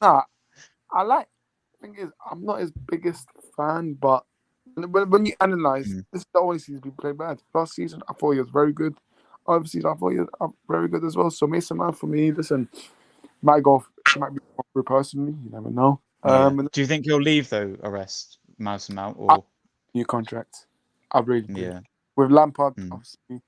I like. The thing is, I'm not his biggest fan, but when you analyze, this is the only season he played bad. Last season, I thought he was very good. Obviously, I thought he was very good as well. So Mason Mount for me, listen, might be through personally. You never know. Do you think he'll leave though? Arrest Mason Mount or new contract? I really do. Yeah. With Lampard, obviously.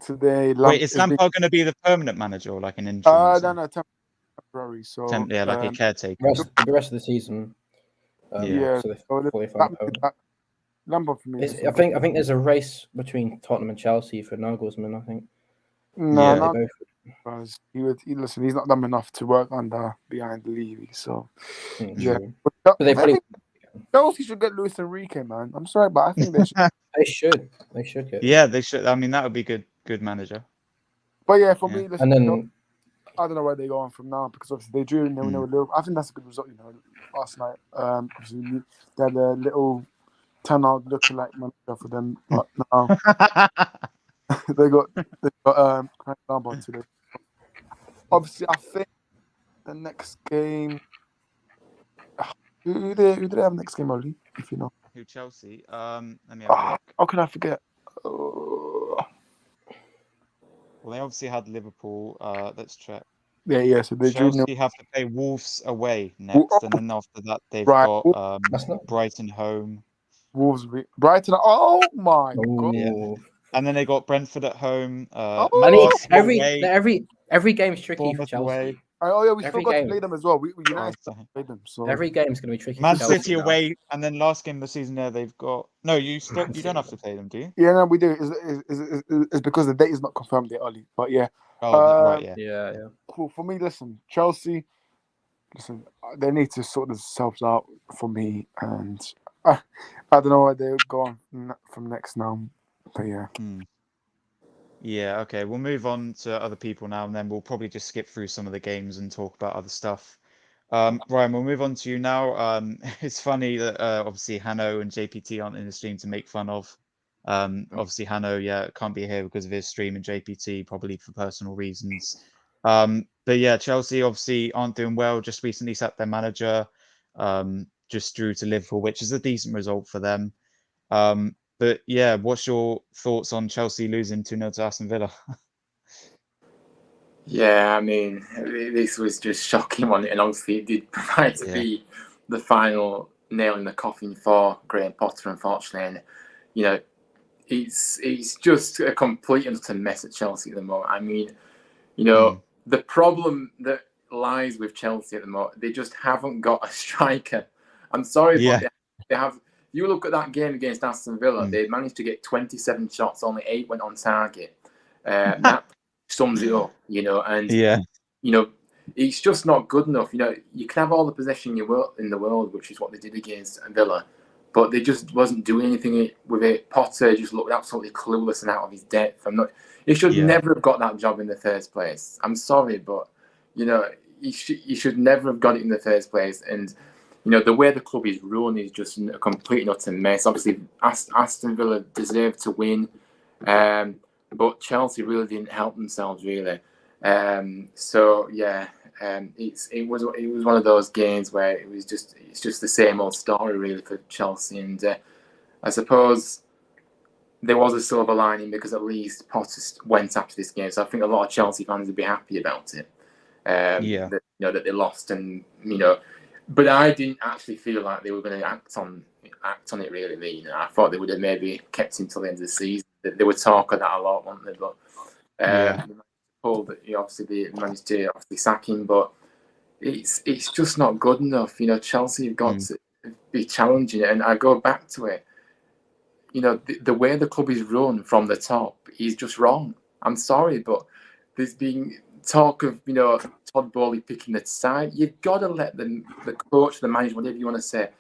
Today, wait, is Lampard going to be the permanent manager or like an interim? No, temporary. So like a caretaker. The rest of the season. Lampard for me. I think there's a race between Tottenham and Chelsea for Nagelsmann. I think. No, because he's not done enough to work behind Levy. So yeah, but Chelsea should get Luis Enrique, man. I'm sorry, but I think they should. They should get. Yeah, they should. I mean, that would be good manager. But yeah, for me, listen, and then I don't know where they're going from now because obviously they drew. I think that's a good result. Last night, obviously they had a little 10-out lookalike manager for them, but now they got Frank Lampard today. Obviously, I think the next game. Who do they have next game, Oli? If you know. Who, Chelsea? Let me have a look. How can I forget? Well, they obviously had Liverpool. Let's check. Yeah. So they Chelsea have to play Wolves away next, and then after that they've got Brighton home. Wolves, Brighton. Oh my god! Yeah. And then they got Brentford at home. Every game's tricky for Chelsea. Away. Oh yeah, we still got to play them as well. We United played them. So every game's going to be tricky. Man for City away, and then last game of the season there they've got. No, you don't have to play them, do you? Yeah, no, we do. It's because the date is not confirmed yet, Oli. But yeah. Right. Yeah. Cool. For me, listen, Chelsea. Listen, they need to sort themselves out for me, and I don't know where they're going from next now. But yeah. Yeah, okay. We'll move on to other people now, and then we'll probably just skip through some of the games and talk about other stuff. Ryan, we'll move on to you now. It's funny that obviously Hanno and JPT aren't in the stream to make fun of. Obviously Hanno, can't be here because of his stream, and JPT probably for personal reasons. But yeah, Chelsea obviously aren't doing well. Just recently sacked their manager. just drew to Liverpool, which is a decent result for them. But yeah, what's your thoughts on Chelsea losing 2-0 to Aston Villa? Yeah, I mean, this was just shocking one, and obviously it did provide to be the final nail in the coffin for Graham Potter, unfortunately. And you know, it's just a complete and utter mess at Chelsea at the moment. I mean, you know, the problem that lies with Chelsea at the moment, they just haven't got a striker. I'm sorry, but they have. You look at that game against Aston Villa, they managed to get 27 shots, only 8 went on target. That sums it up, you know, and you know, it's just not good enough. You know, you can have all the possession in the world, which is what they did against Villa, but they just wasn't doing anything with it. Potter just looked absolutely clueless and out of his depth. He should never have got that job in the first place. I'm sorry, but you know, he should never have got it in the first place. And you know, the way the club is run is just a complete and utter mess. Obviously, Aston Villa deserved to win, but Chelsea really didn't help themselves really. So yeah, it was one of those games where it's just the same old story really for Chelsea. And I suppose there was a silver lining because at least Potter went after this game. So I think a lot of Chelsea fans would be happy about it. That, you know, that they lost, and you know. But I didn't actually feel like they were going to act on it really. You know, I thought they would have maybe kept him till the end of the season. They would talk of that a lot, weren't they? But they managed to obviously sack him. But it's just not good enough. You know, Chelsea have got to be challenging it. And I go back to it. You know, the way the club is run from the top is just wrong. I'm sorry, but there's been talk of, you know, Todd Bowley picking the side. You've got to let the coach, the manager, whatever you want to say,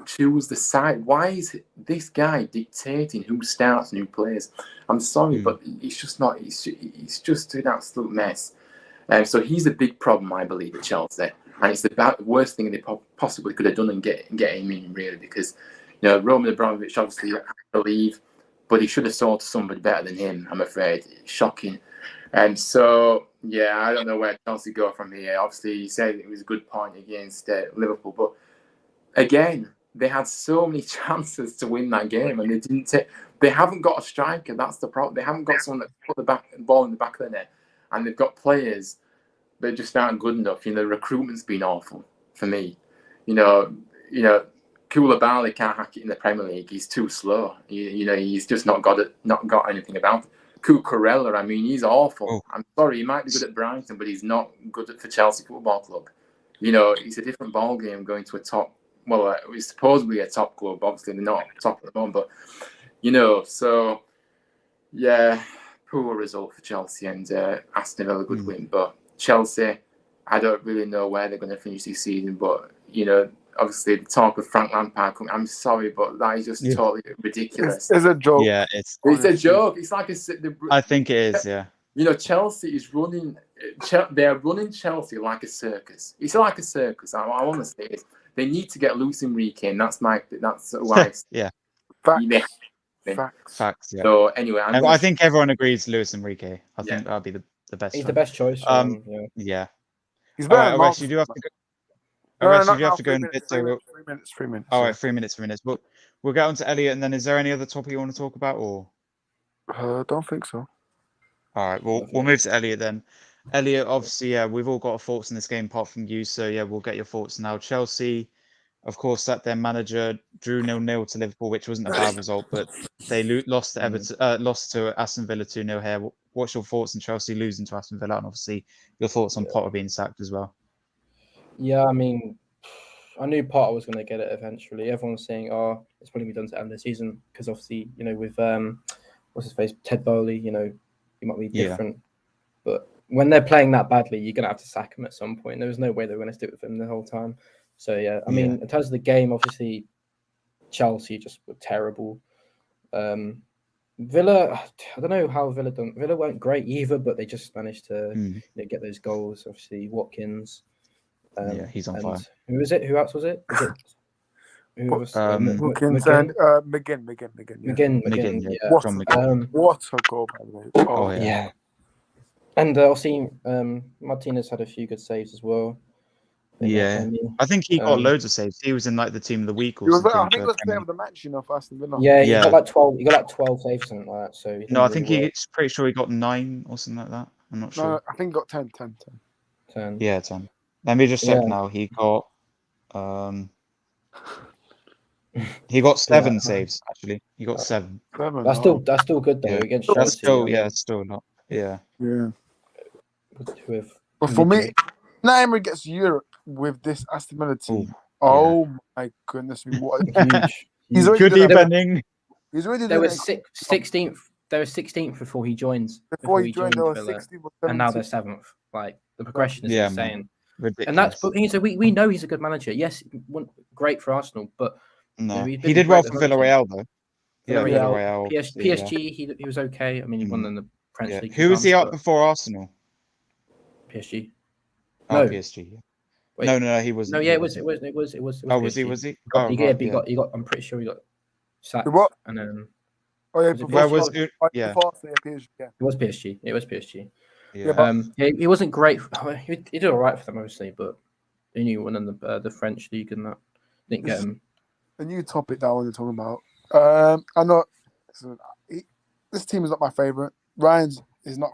choose the side. Why is this guy dictating who starts and who plays? I'm sorry, but it's just not. It's just an absolute mess. So he's a big problem, I believe, at Chelsea, and it's the worst thing they possibly could have done and get him in really, because you know Roman Abramovich obviously I believe, but he should have sold to somebody better than him. I'm afraid. It's shocking. And so, yeah, I don't know where Chelsea go from here. Obviously, you said it was a good point against Liverpool, but again, they had so many chances to win that game, and they didn't take. They haven't got a striker. That's the problem. They haven't got someone that put the ball in the back of the net, and they've got players that just aren't good enough. You know, the recruitment's been awful for me. You know, Koulibaly can't hack it in the Premier League. He's too slow. You know, he's just not got anything about it. Cucurella, I mean, he's awful. I'm sorry, he might be good at Brighton, but he's not good for Chelsea Football Club. You know, it's a different ball game going to a top. Well, it's supposedly a top club. Obviously, they're not top at the moment, but you know. So, yeah, poor result for Chelsea, and Aston Villa good win. But Chelsea, I don't really know where they're going to finish this season. But you know, obviously, the talk of Frank Lampard coming. I'm sorry, but that is just totally ridiculous. It's a joke. Yeah, it's a joke. It's like I think it is. Yeah. You know, Chelsea is running. They are running Chelsea like a circus. It's like a circus. I want to say it. They need to get Luis Enrique, and that's why. Yeah. Facts. Yeah. So anyway, I think everyone agrees Luis Enrique. I think that'll be the best. He's the best choice. Yeah. He's better. All right, you do have to go. You do have to go in a bit. 3 minutes. All right, 3 minutes. But we'll get on to Elliot, and then is there any other topic you want to talk about, or? Don't think so. All right, we'll move to Elliot then. Elliot, obviously, we've all got our thoughts in this game apart from you, so yeah, we'll get your thoughts now. Chelsea, of course, that their manager drew 0-0 to Liverpool, which wasn't a bad result, but they lost to Everton, lost to Aston Villa 2-0 here. What's your thoughts on Chelsea losing to Aston Villa, and obviously your thoughts on Potter being sacked as well? Yeah, I mean, I knew Potter was going to get it eventually. Everyone's saying, "Oh, it's probably be done to end the season," because obviously, you know, with what's his face, Ted Bowley, you know, he might be different, but when they're playing that badly, you're going to have to sack him at some point. There was no way they were going to stick with him the whole time. So, yeah, I mean, in terms of the game, obviously, Chelsea just were terrible. Villa, I don't know how Villa done. Villa weren't great either, but they just managed to get those goals. Obviously, Watkins. He's on fire. Who was it? Who else was it? Who was Watkins and McGinn. Yeah. What a goal, by the way. Oh, yeah. And I've seen Martinez had a few good saves as well. Yeah, I think he got loads of saves. He was in like the team of the week or something. I think he was player of the match, for Aston Villa. Yeah, he Yeah. got like 12. He got like 12 saves, something like that. So No, I think he's pretty sure he got 9 or something like that. I'm not sure. No, I think he got 10. 10. Yeah, 10. Let me just check Yeah. now. He got he got 7 saves actually. He got 7. That's still good though Yeah. against That's Chelsea. still still not. Yeah. Yeah. With But for me, Neymar gets Europe with this Aston Villa team. Ooh, Oh my goodness me! What huge. He's already good doing evening. He's already They doing were 16th. They were 16th before he joins. Before he joined, they were Villa, 16th or 17th. and now they're 7th. Like the progression is insane. Ridiculous. And that's we know he's a good manager. Yes, great for Arsenal, but no, he did well for Villarreal though. Yeah, Villarreal, PSG, he was okay. I mean, he won in the French League. Who was he up before Arsenal? PSG. Oh, No. PSG. Yeah. Wait. No, he wasn't. No, yeah, he it was. Oh, was he? Was he? He got. I'm pretty sure he got sacked. What? And then. Oh yeah, where was it? Yeah. It was PSG. It was PSG. Yeah. He wasn't great. He did all right for them, obviously, but he knew one in the French league and that didn't get him. A new topic that I want to talk about. I know this team is not my favorite. Ryan's is not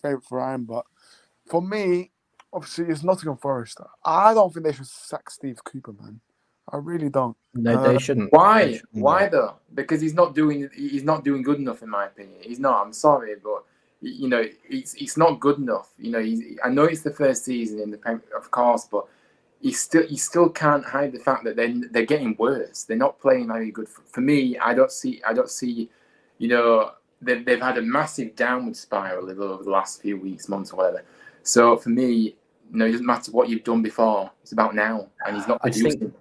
favorite for Ryan, but for me, obviously, it's Nottingham Forest. I don't think they should sack Steve Cooper, man. I really don't. No, they shouldn't. Why? Why though? Because he's not doing good enough, in my opinion. He's not. I'm sorry, but it's not good enough. I know it's the first season in the Premier, of course, but you still can't hide the fact that they're getting worse. They're not playing very good. For me, I don't see. They've had a massive downward spiral over the last few weeks, months, or whatever. So for me, it doesn't matter what you've done before. It's about now, and he's not producing.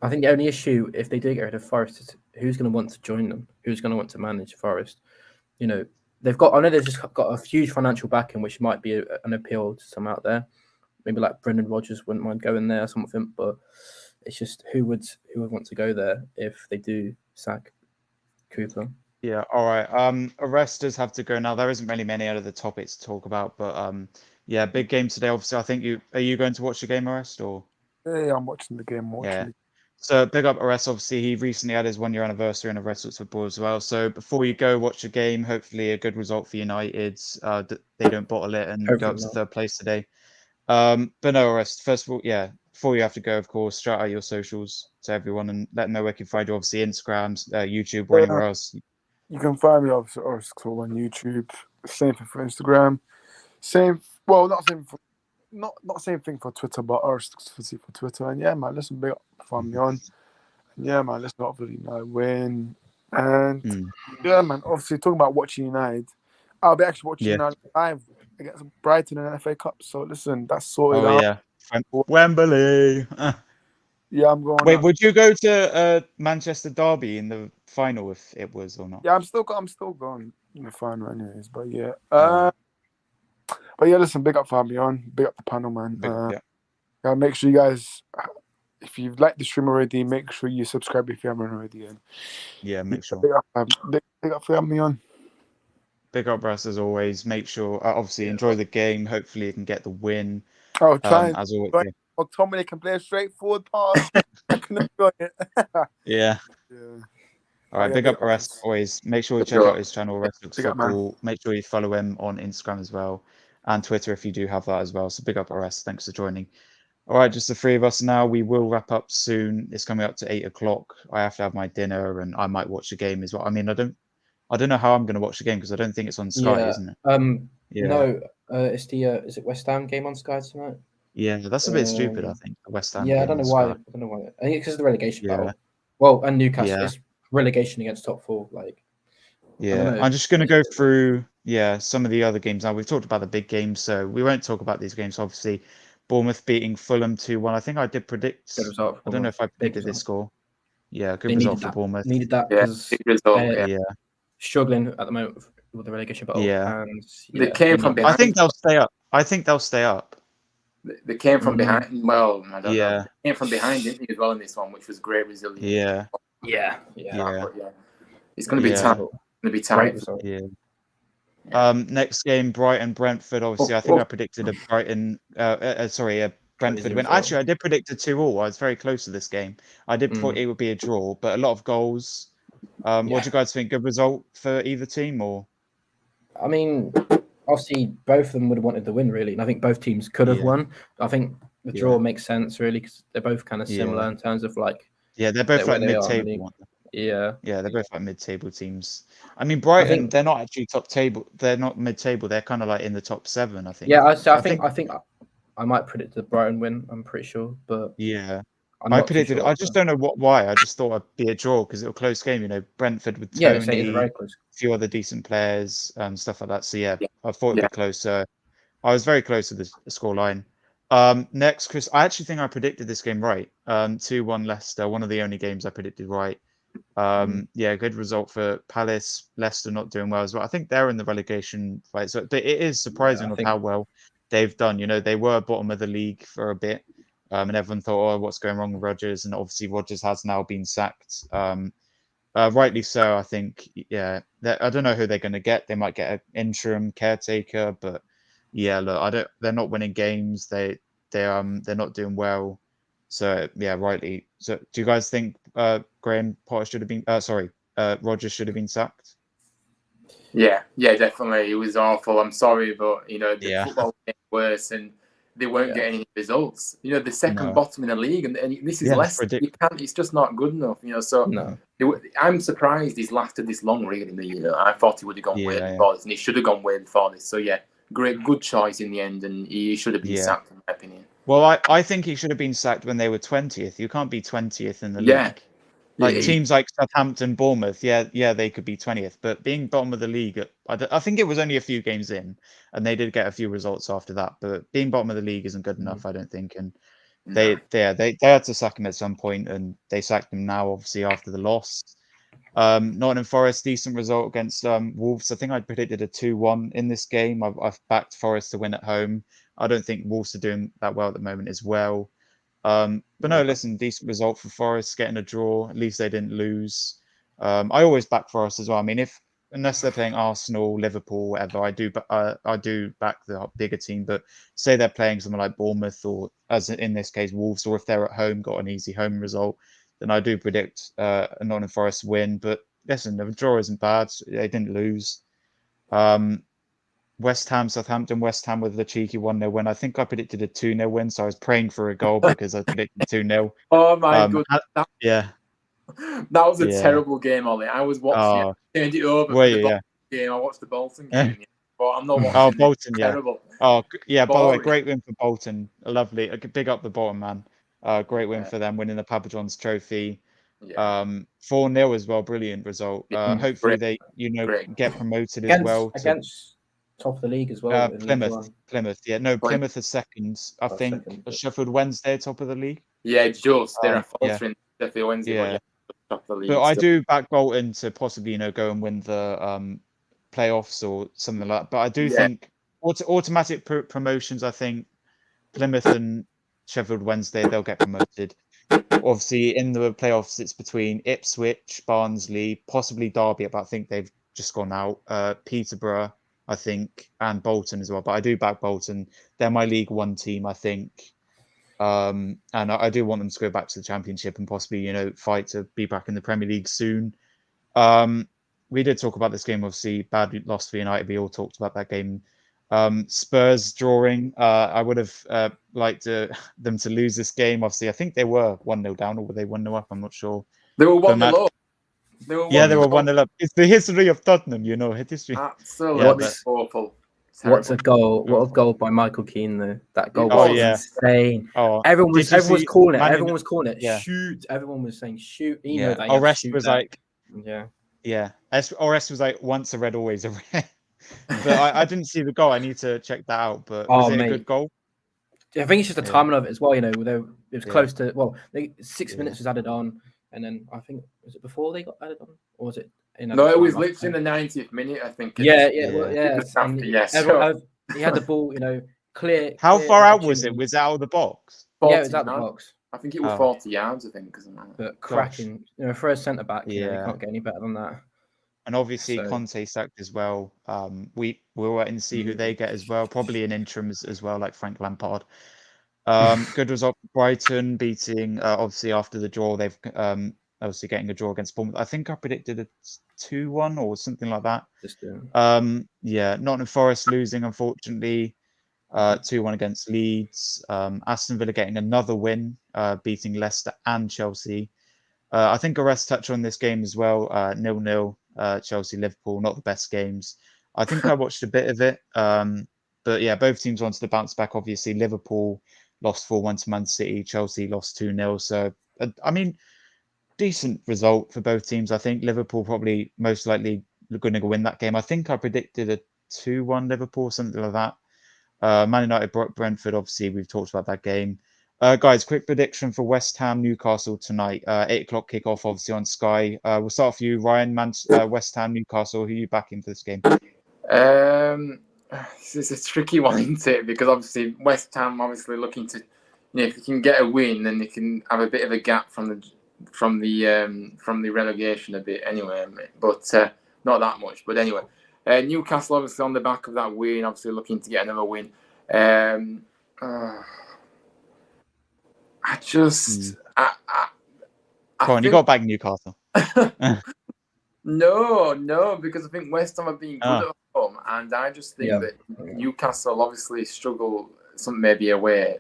I think the only issue, if they do get rid of Forest, is who's going to want to join them? Who's going to want to manage Forest? They've got. I know they've just got a huge financial backing, which might be an appeal to some out there. Maybe like Brendan Rodgers wouldn't mind going there or something, but it's just who would want to go there if they do sack Cooper. Yeah. All right. Arresters have to go now. There isn't really many other topics to talk about, but yeah, big game today. Obviously, I think are you going to watch the game, Arrest, or? Yeah, I'm watching the game. Yeah. So big up Arrest. Obviously, he recently had his 1-year anniversary in Arrest football as well. So before you go watch the game, hopefully a good result for United. They don't bottle it and go up to 3rd place today. But no, Arrest. First of all, yeah. Before you have to go, of course, shout out your socials to everyone and let them know where you can find you. Obviously, Instagram, YouTube, or anywhere else. You can find me obviously on YouTube. Same thing for Instagram. Not same thing for Twitter, but for Twitter. And yeah, man, listen, big up, find me on. And yeah, man, listen, hopefully win. And yeah, man, obviously talking about watching United, I'll be actually watching United live against Brighton in an FA Cup. So listen, that's sorted out. Yeah, Wembley. Yeah, I'm going. Wait, would you go to Manchester Derby in the final if it was or not? Yeah, I'm still going in the final anyways. But yeah, but yeah, listen, big up family on, big up the panel, man. Yeah, make sure you guys, if you've liked the stream already, make sure you subscribe if you haven't already. And yeah, make sure. Big up family on. Big up, Russ, as always. Make sure, obviously, enjoy the game. Hopefully, you can get the win. Oh, try as always. McTominay can play a straightforward pass. I can enjoy it. Yeah. All right, big up Arrest always. Make sure you check out his channel, Arrest Looks Football. Make sure you follow him on Instagram as well, and Twitter if you do have that as well. So big up Arrest. Thanks for joining. All right, just the 3 of us now. We will wrap up soon. It's coming up to 8 o'clock. I have to have my dinner, and I might watch the game as well. I mean, I don't know how I'm going to watch the game because I don't think it's on Sky, isn't it? No, it's the is it West Ham game on Sky tonight? Yeah, that's a bit stupid. I think the West Ham. Yeah, I don't know why. I think it's because of the relegation battle. Well, and Newcastle is relegation against top 4. I'm just going to go through some of the other games now. We've talked about the big games, so we won't talk about these games. Obviously, Bournemouth beating Fulham 2-1. I think I did predict. Good result. I don't know if I predicted this score. Yeah, good they result for Bournemouth. Needed that because they're struggling at the moment with the relegation battle. And, they came from behind. I think they'll stay up. They came from behind. Well, I don't know. They came from behind, didn't they, as well in this one, which was great resilience. Yeah. It's going to be tough. It's going to be tight. Next game, Brighton Brentford. Obviously, I think I predicted a Brentford win. result. Actually, I did predict a 2-2. I was very close to this game. I did thought it would be a draw, but a lot of goals. What do you guys think? Good result for either team, or? I mean, obviously, both of them would have wanted the win, really. And I think both teams could have won. I think the draw makes sense, really, because they're both kind of similar in terms of like. Yeah, they're both where like they are in the mid-table. Yeah. Yeah, they're both like mid-table teams. I mean, Brighton, they're not actually top table. They're not mid-table. They're kind of like in the top 7, I think. Yeah, I think I might predict the Brighton win. I'm pretty sure, but yeah, I'm I not too predicted. sure. I just don't know why. I just thought it'd be a draw because it was a close game. You know, Brentford with Yeah, it's Tony, very close. a few other decent players, stuff like that. So yeah, I thought it'd be close. So I was very close to the scoreline. Next, Chris, I actually think I predicted this game right. 2-1 Leicester, one of the only games I predicted right. Yeah, good result for Palace. Leicester not doing well as well. I think they're in the relegation fight. So it is surprising of how well they've done. You know, they were bottom of the league for a bit. And everyone thought, oh, what's going wrong with Rodgers? And obviously Rodgers has now been sacked. Rightly so, I think. Yeah, I don't know who they're going to get. They might get an interim caretaker, but yeah, look, they're not winning games. They're not doing well. So yeah, rightly. So do you guys think Graham Potter should have been? Rodgers should have been sacked? Yeah, definitely. It was awful. I'm sorry, but the football getting worse, and they weren't getting any results. The second bottom in the league, and this is Leicester. You can't. It's just not good enough. So I'm surprised he's lasted this long. Really, I thought he would have gone way before this, and he should have gone way before this. So yeah, good choice in the end, and he should have been sacked, in my opinion. Well, I think he should have been sacked when they were 20th. You can't be 20th in the league. Like teams like Southampton, Bournemouth, they could be 20th, but being bottom of the league, I think it was only a few games in, and they did get a few results after that. But being bottom of the league isn't good enough, I don't think. And they had to sack him at some point, and they sacked him now, obviously after the loss. Nottingham Forest, decent result against Wolves. I think I predicted a 2-1 in this game. I've backed Forest to win at home. I don't think Wolves are doing that well at the moment as well. But no, listen, decent result for Forest, getting a draw. At least they didn't lose. I always back Forest as well. I mean, unless they're playing Arsenal, Liverpool, whatever, I do back the bigger team. But say they're playing someone like Bournemouth, or as in this case Wolves, or if they're at home, got an easy home result, then I do predict a Nottingham Forest win. But listen, the draw isn't bad. They didn't lose. West Ham, Southampton, West Ham with the cheeky 1-0 win. I think I predicted a 2-0 win, so I was praying for a goal because I predicted 2-0. Oh my goodness. That was a terrible game, Ollie. I was watching it. I turned it over for the Bolton game. I watched the Bolton game. But I'm not watching it. Bolton, Terrible. Oh, yeah, by the way, great win for Bolton. Lovely. Big up the bottom, man. Great win for them, winning the Papa John's trophy. 4-0 as well. Brilliant result. Hopefully they, get promoted as well. Against top of the league as well. Plymouth. Yeah, no, Plymouth is second. I think Sheffield Wednesday top of the league. Yeah, just they're faltering Sheffield Wednesday. Yeah. Top of the league. But I do back Bolton to possibly, go and win the playoffs or something like that. But I do think automatic promotions. I think Plymouth and Sheffield Wednesday, they'll get promoted. Obviously, in the playoffs, it's between Ipswich, Barnsley, possibly Derby, but I think they've just gone out. Peterborough, I think, and Bolton as well. But I do back Bolton. They're my League One team, I think. And I do want them to go back to the Championship and possibly, fight to be back in the Premier League soon. We did talk about this game, obviously, bad loss for United. We all talked about that game. Spurs drawing. I would have liked them to lose this game. Obviously, I think they were 1-0 down, or were they 1-0 up? I'm not sure. They were 1-0 up. They were 1-0 up. It's the history of Tottenham, history. Absolutely awful. What a goal! What a goal by Michael Keane, though. That goal was insane. Everyone was calling it. Everyone was calling it. Shoot! Everyone was saying shoot. Orest was like, Orest was like, once a red, always a red. But I didn't see the goal. I need to check that out. But was it a good goal? I think it's just the timing of it as well. It was close to 6 minutes was added on, and then I think was it before they got added on, or was it? No, it was literally in the 90th minute, I think. He had the ball, clear. How far out was it? Was it out of the box? Yeah, it was out of the box. I think it was 40 yards, I think. But cracking, for a centre back, you can't get any better than that. And obviously Conte sacked as well. We're waiting to see who they get as well. Probably an interim as well, like Frank Lampard. Good result for Brighton, beating obviously after the draw. They've obviously getting a draw against Bournemouth. I think I predicted a 2-1 or something like that. Yeah, Nottingham Forest losing, unfortunately. 2-1 against Leeds. Aston Villa getting another win, beating Leicester and Chelsea. I think Arrest touched on this game as well. 0-0, Chelsea, Liverpool, not the best games. I think I watched a bit of it. But yeah, both teams wanted to bounce back. Obviously, Liverpool lost 4-1 to Man City. Chelsea lost 2-0. So, I mean, decent result for both teams. I think Liverpool probably most likely going to win that game. I think I predicted a 2-1 Liverpool, something like that. Man United, Brentford, obviously, we've talked about that game. Guys, quick prediction for West Ham, Newcastle tonight. 8 o'clock kickoff, obviously, on Sky. We'll start for you, Ryan. West Ham, Newcastle. Who are you backing for this game? It's a tricky one, isn't it? Because obviously West Ham obviously looking to, if they can get a win, then they can have a bit of a gap from the relegation a bit anyway. But not that much. But anyway, Newcastle obviously on the back of that win, obviously looking to get another win. Come on, you got back Newcastle. No, because I think West Ham have been good at home, and I just think that Newcastle obviously struggle some maybe away.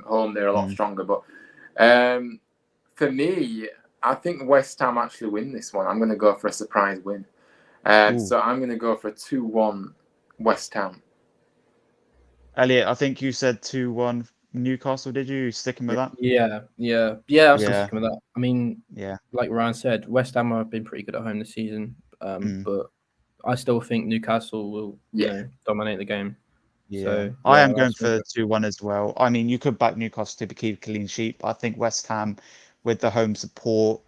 Home they're a lot stronger, but for me, I think West Ham actually win this one. I'm going to go for a surprise win. So I'm going to go for a 2-1 West Ham. Elliot, I think you said 2-1 Newcastle. Did you sticking with that? Yeah. I'm still sticking with that. I mean, like Ryan said, West Ham have been pretty good at home this season, but I still think Newcastle will dominate the game. Yeah, so, I am going for 2-1 as well. I mean, you could back Newcastle to keep a clean sheet, but I think West Ham with the home support.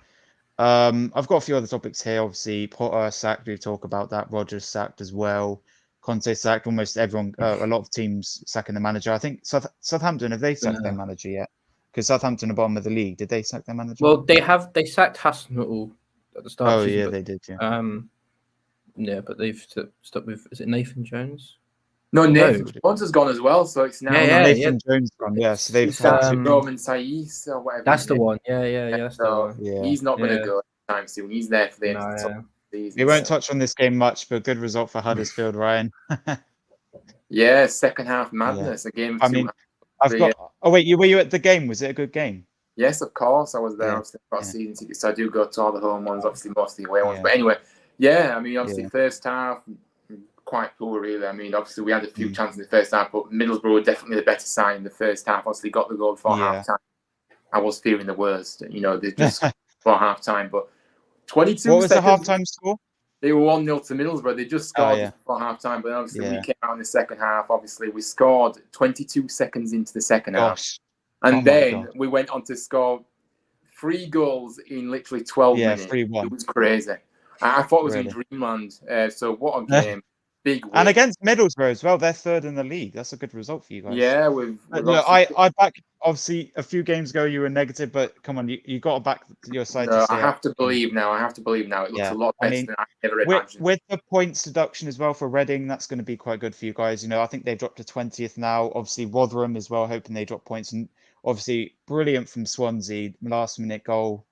I've got a few other topics here. Obviously, Potter sacked. We talk about that. Rodgers sacked as well. Conte sacked. Almost everyone. A lot of teams sacking the manager. I think Southampton, have they sacked their manager yet? Because Southampton are bottom of the league. Did they sack their manager? Well, they sacked Hasenhüttl at the start. Oh yeah, they did. Yeah, but they've stuck with. Is it Nathan Jones? No, Nathan Jones has gone as well. So it's now Nathan Jones gone. Yeah, so they've had Roman Saiz or whatever. That's the one. Yeah. That's the one. Yeah. He's not going to go anytime soon. He's there for the end of the top season. We won't touch on this game much, but good result for Huddersfield, Ryan. Yeah, second half madness. A game of two. Oh wait, were you at the game? Was it a good game? Yes, of course. I was there. Obviously, I've got season tickets, so I do go to all the home ones. Obviously, most of the away ones. But anyway, I mean, obviously, first half quite poor, really. I mean, obviously, we had a few chances in the first half, but Middlesbrough were definitely the better side in the first half. Obviously, got the goal before half time. I was fearing the worst. They just before half time, but 22. What was the half time score? They were 1-0 to Middlesbrough. They just scored before half time, but obviously we came out in the second half. Obviously, we scored 22 seconds into the second half, and then we went on to score 3 goals in literally 12 minutes. 3-1. It was crazy. I thought it was in dreamland. So what a game. Big win. And against Middlesbrough as well, they're third in the league. That's a good result for you guys. Yeah, look, I back. Obviously, a few games ago you were negative, but come on, you got to back your side. No, I have to believe now. It looks a lot better than I ever imagined. With the points deduction as well for Reading, that's going to be quite good for you guys. I think they've dropped to 20th now. Obviously, Rotherham as well, hoping they drop points. And obviously, brilliant from Swansea, last minute goal.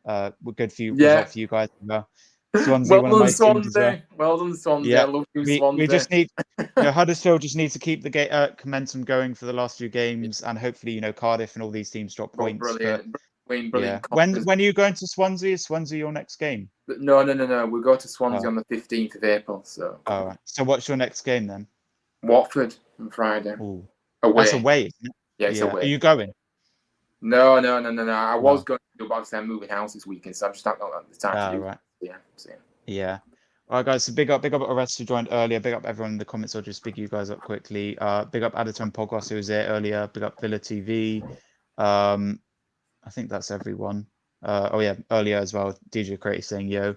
Good for you. Result for you guys as well. Swansea, well done, Swansea. Well done, Swansea. I love you, Swansea. We just need Huddersfield just need to keep the momentum going for the last few games, and hopefully, Cardiff and all these teams drop points. Brilliant. When are you going to Swansea? Is Swansea your next game? No. We go to Swansea on the 15th of April. So. All right. So what's your next game then? Watford on Friday. Ooh. Away. That's away, isn't it? Yeah, it's away. Are you going? No. I was going to, but obviously I'm moving house this weekend, so I'm just not got the time to do it. Yeah. All right, guys. So big up Arrest who joined earlier. Big up everyone in the comments. I'll just big you guys up quickly. Big up Adderton Podcast who was there earlier. Big up Villa TV. I think that's everyone. Earlier as well. DJ Crate saying yo.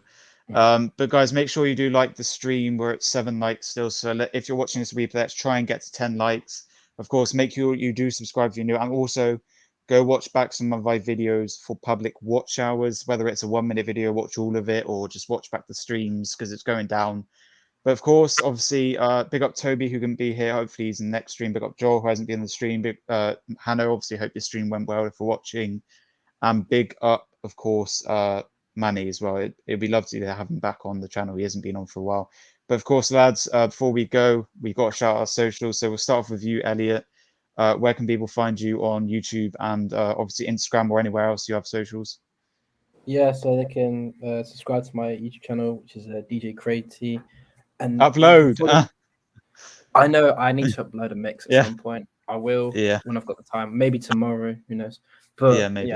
But guys, make sure you do like the stream. We're at 7 likes still. So if you're watching this replay, let's try and get to 10 likes. Of course, make sure you do subscribe if you're new, and also go watch back some of my videos for public watch hours, whether it's a 1-minute video, watch all of it, or just watch back the streams because it's going down. But of course, obviously, big up Toby who can be here. Hopefully he's in the next stream. Big up Joel who hasn't been in the stream. Big Hanno, obviously hope your stream went well if you're watching. And big up, of course, Manny as well. It'd be lovely to have him back on the channel. He hasn't been on for a while. But of course, lads, before we go, we've got to shout out our socials. So we'll start off with you, Elliot. Where can people find you on YouTube and obviously Instagram or anywhere else you have socials? Yeah, so they can subscribe to my YouTube channel, which is DJ Crazy. And Upload. I know I need to upload a mix at some point. I will when I've got the time. Maybe tomorrow, who knows? But maybe.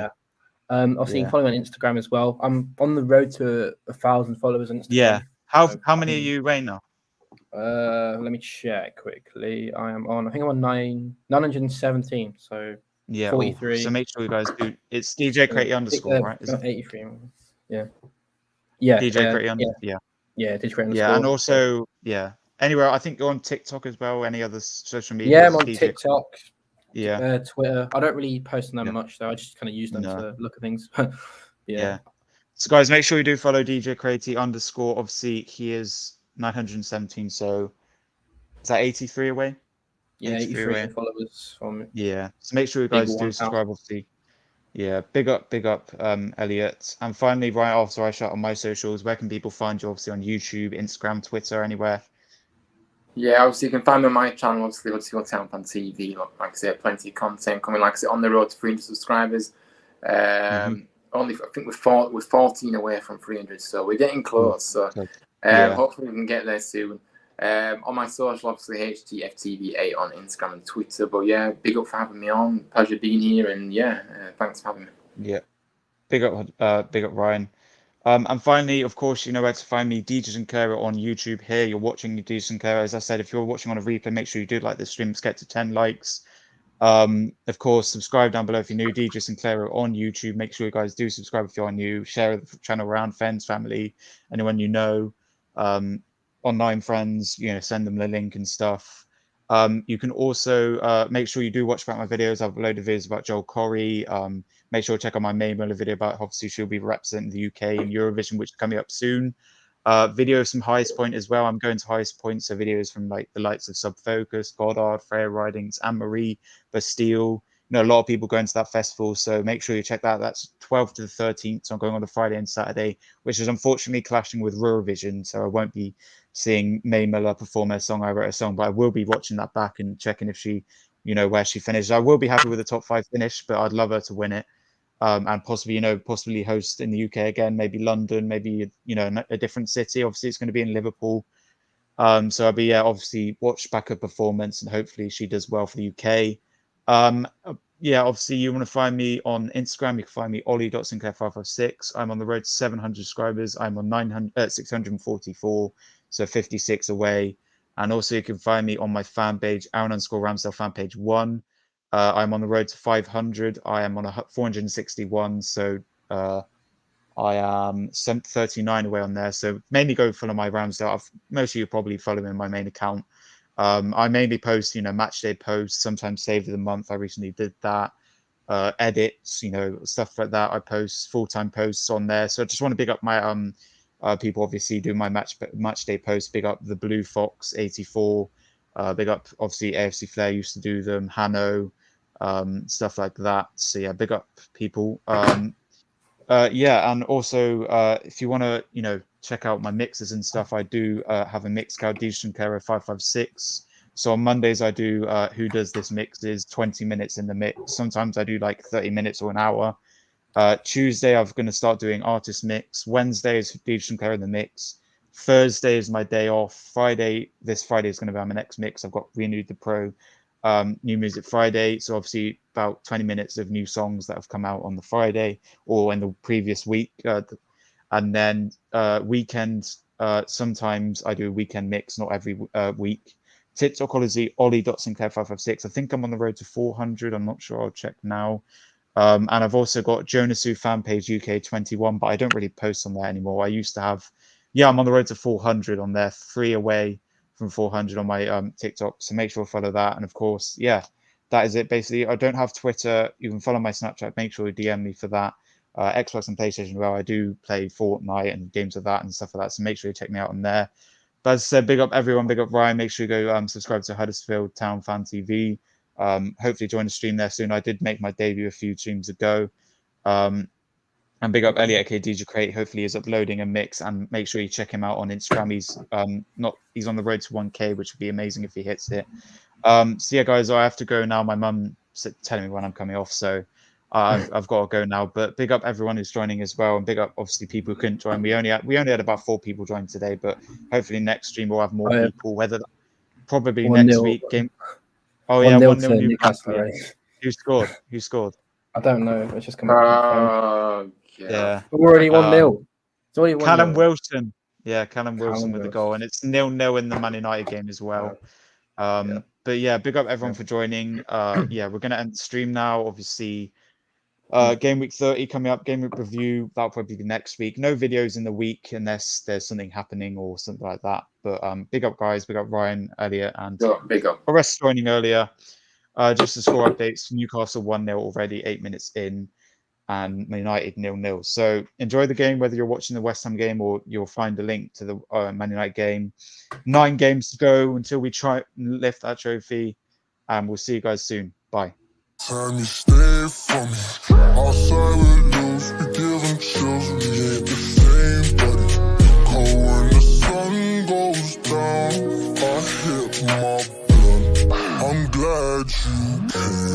Obviously you can follow me on Instagram as well. I'm on the road to 1,000 followers on Instagram. Yeah. How many are you right now? Let me check quickly. I think I'm on 917. So 43. So make sure you guys do. It's DJ Crazy underscore, right? Is 83. Yeah. DJ Crazy underscore. Yeah, DJ Crazy underscore. Yeah, and also anywhere. I think you're on TikTok as well. Any other social media? Yeah, I'm on TikTok. Yeah. Twitter. I don't really post on them much, though. I just kind of use them to look at things. Yeah. So guys, make sure you do follow DJ Crazy underscore. Obviously, he is 917. So is that 83 away? Yeah, 83 followers from. Yeah. So make sure you guys do subscribe. Obviously. Yeah. Big up, Elliot. And finally, right after I shout on my socials, where can people find you? Obviously on YouTube, Instagram, Twitter, anywhere. Yeah, obviously you can find me on my channel, obviously on Town Fan TV. Like I said, plenty of content coming. Like I said, on the road to 300 subscribers. Only I think we're 14 away from 300, so we're getting close. So hopefully we can get there soon. On my social, obviously HTFTV8 on Instagram and Twitter. But yeah, big up for having me on. Pleasure being here, and thanks for having me. Yeah, big up Ryan. And finally, of course, you know where to find me, DJ SINCLAIRO on YouTube. Here, you're watching DJ SINCLAIRO. As I said, if you're watching on a replay, make sure you do like the stream. Let's get to 10 likes. Of course, subscribe down below if you're new. DJ SINCLAIRO on YouTube. Make sure you guys do subscribe if you're new. Share the channel around, friends, family, anyone you know, online friends. Send them the link and stuff. You can also make sure you do watch back my videos. I've uploaded videos about Joel Corey. Make sure to check out my main video about obviously she'll be representing the UK in Eurovision, which is coming up soon. Videos from Highest Point as well. I'm going to Highest Point, so videos from like the likes of Subfocus, Goddard, Freya Ridings, Anne Marie, Bastille. A lot of people going to that festival, so make sure you check that. That's 12th to the 13th, so I'm going on the Friday and Saturday, which is unfortunately clashing with Eurovision, so I won't be seeing May Miller perform her song. I wrote a song, but I will be watching that back and checking if she, where she finished. I will be happy with the top 5 finish, but I'd love her to win it. And possibly host in the UK again, maybe London, maybe a different city. Obviously, it's going to be in Liverpool. So I'll be obviously watch back her performance, and hopefully she does well for the UK. Obviously you want to find me on Instagram. You can find me ollie.sinclair556. I'm on the road to 700 subscribers. I'm on 644, so 56 away. And also you can find me on my fan page, Aaron_Ramsdale fan page 1. I'm on the road to 500. I am on 461, so I am 39 away on there. So mainly go follow my Ramsdale. Most of you probably follow me on my main account. I mainly post, match day posts, sometimes save of the month. I recently did that. Edits, stuff like that. I post full-time posts on there. So I just want to big up my people obviously do my match day posts. Big up the Blue Fox 84. Big up obviously AFC Flair used to do them. Hanno. Stuff like that. So yeah, big up people. And also if you want to check out my mixes and stuff, I do have a mix called DJ SINCLAIRO 556. So on Mondays I do Who Does This Mixes, 20 minutes in the mix. Sometimes I do like 30 minutes or an hour. Tuesday I'm going to start doing artist mix. Wednesday is DJ SINCLAIRO in the mix. Thursday is my day off. This Friday is going to be my next mix. I've got Renewed the Pro. New Music Friday, so obviously about 20 minutes of new songs that have come out on the Friday or in the previous week, and then weekend. Sometimes I do a weekend mix, not every week. TikTok ollie.sinclair556. I think I'm on the road to 400. I'm not sure. I'll check now. And I've also got Jonasu fan page UK 21, but I don't really post on there anymore. I used to have, I'm on the road to 400 on there, 3 away from 400 on my TikTok, so make sure to follow that. And of course, that is it basically. I don't have Twitter. You can follow my Snapchat. Make sure you DM me for that. Xbox and PlayStation, well, I do play Fortnite and games of that and stuff like that, so make sure you check me out on there. But as I said, big up everyone, big up Ryan. Make sure you go subscribe to Huddersfield Town Fan TV. Hopefully join the stream there soon. I did make my debut a few streams ago. And big up Elliot, aka DJ Crate. Hopefully he's uploading a mix, and make sure you check him out on Instagram. He's on the road to 1K, which would be amazing if he hits it. So yeah, guys, I have to go now. My mum telling me when I'm coming off, so I've got to go now. But big up everyone who's joining as well, and big up obviously people who couldn't join. We only had about 4 people join today, but hopefully next stream we'll have more people. Whether probably next week game. Oh yeah, 1-0 Newcastle. Who scored? I don't know. It's just come up. Yeah. We're already 1-0. It's already 1-0. Callum Wilson. Yeah, Callum Wilson with the goal, and it's 0-0 in the Man United game as well. But yeah, big up everyone for joining. Yeah, we're gonna end the stream now. Obviously, game week 30 coming up. Game week review, that'll probably be next week. No videos in the week unless there's something happening or something like that. But big up guys, big up Ryan, Elliot, and big up. The rest joining earlier. Just the score updates: Newcastle 1-0 already, 8 minutes in, and Man United 0-0. So enjoy the game, whether you're watching the West Ham game or you'll find a link to the Man United game. 9 games to go until we try and lift that trophy, and we'll see you guys soon. Bye. Time you stay for me. Outside with loose, we give them chills. We ain't the same, buddy. Cold when the sun goes down. I hit my blunt. I'm glad you came.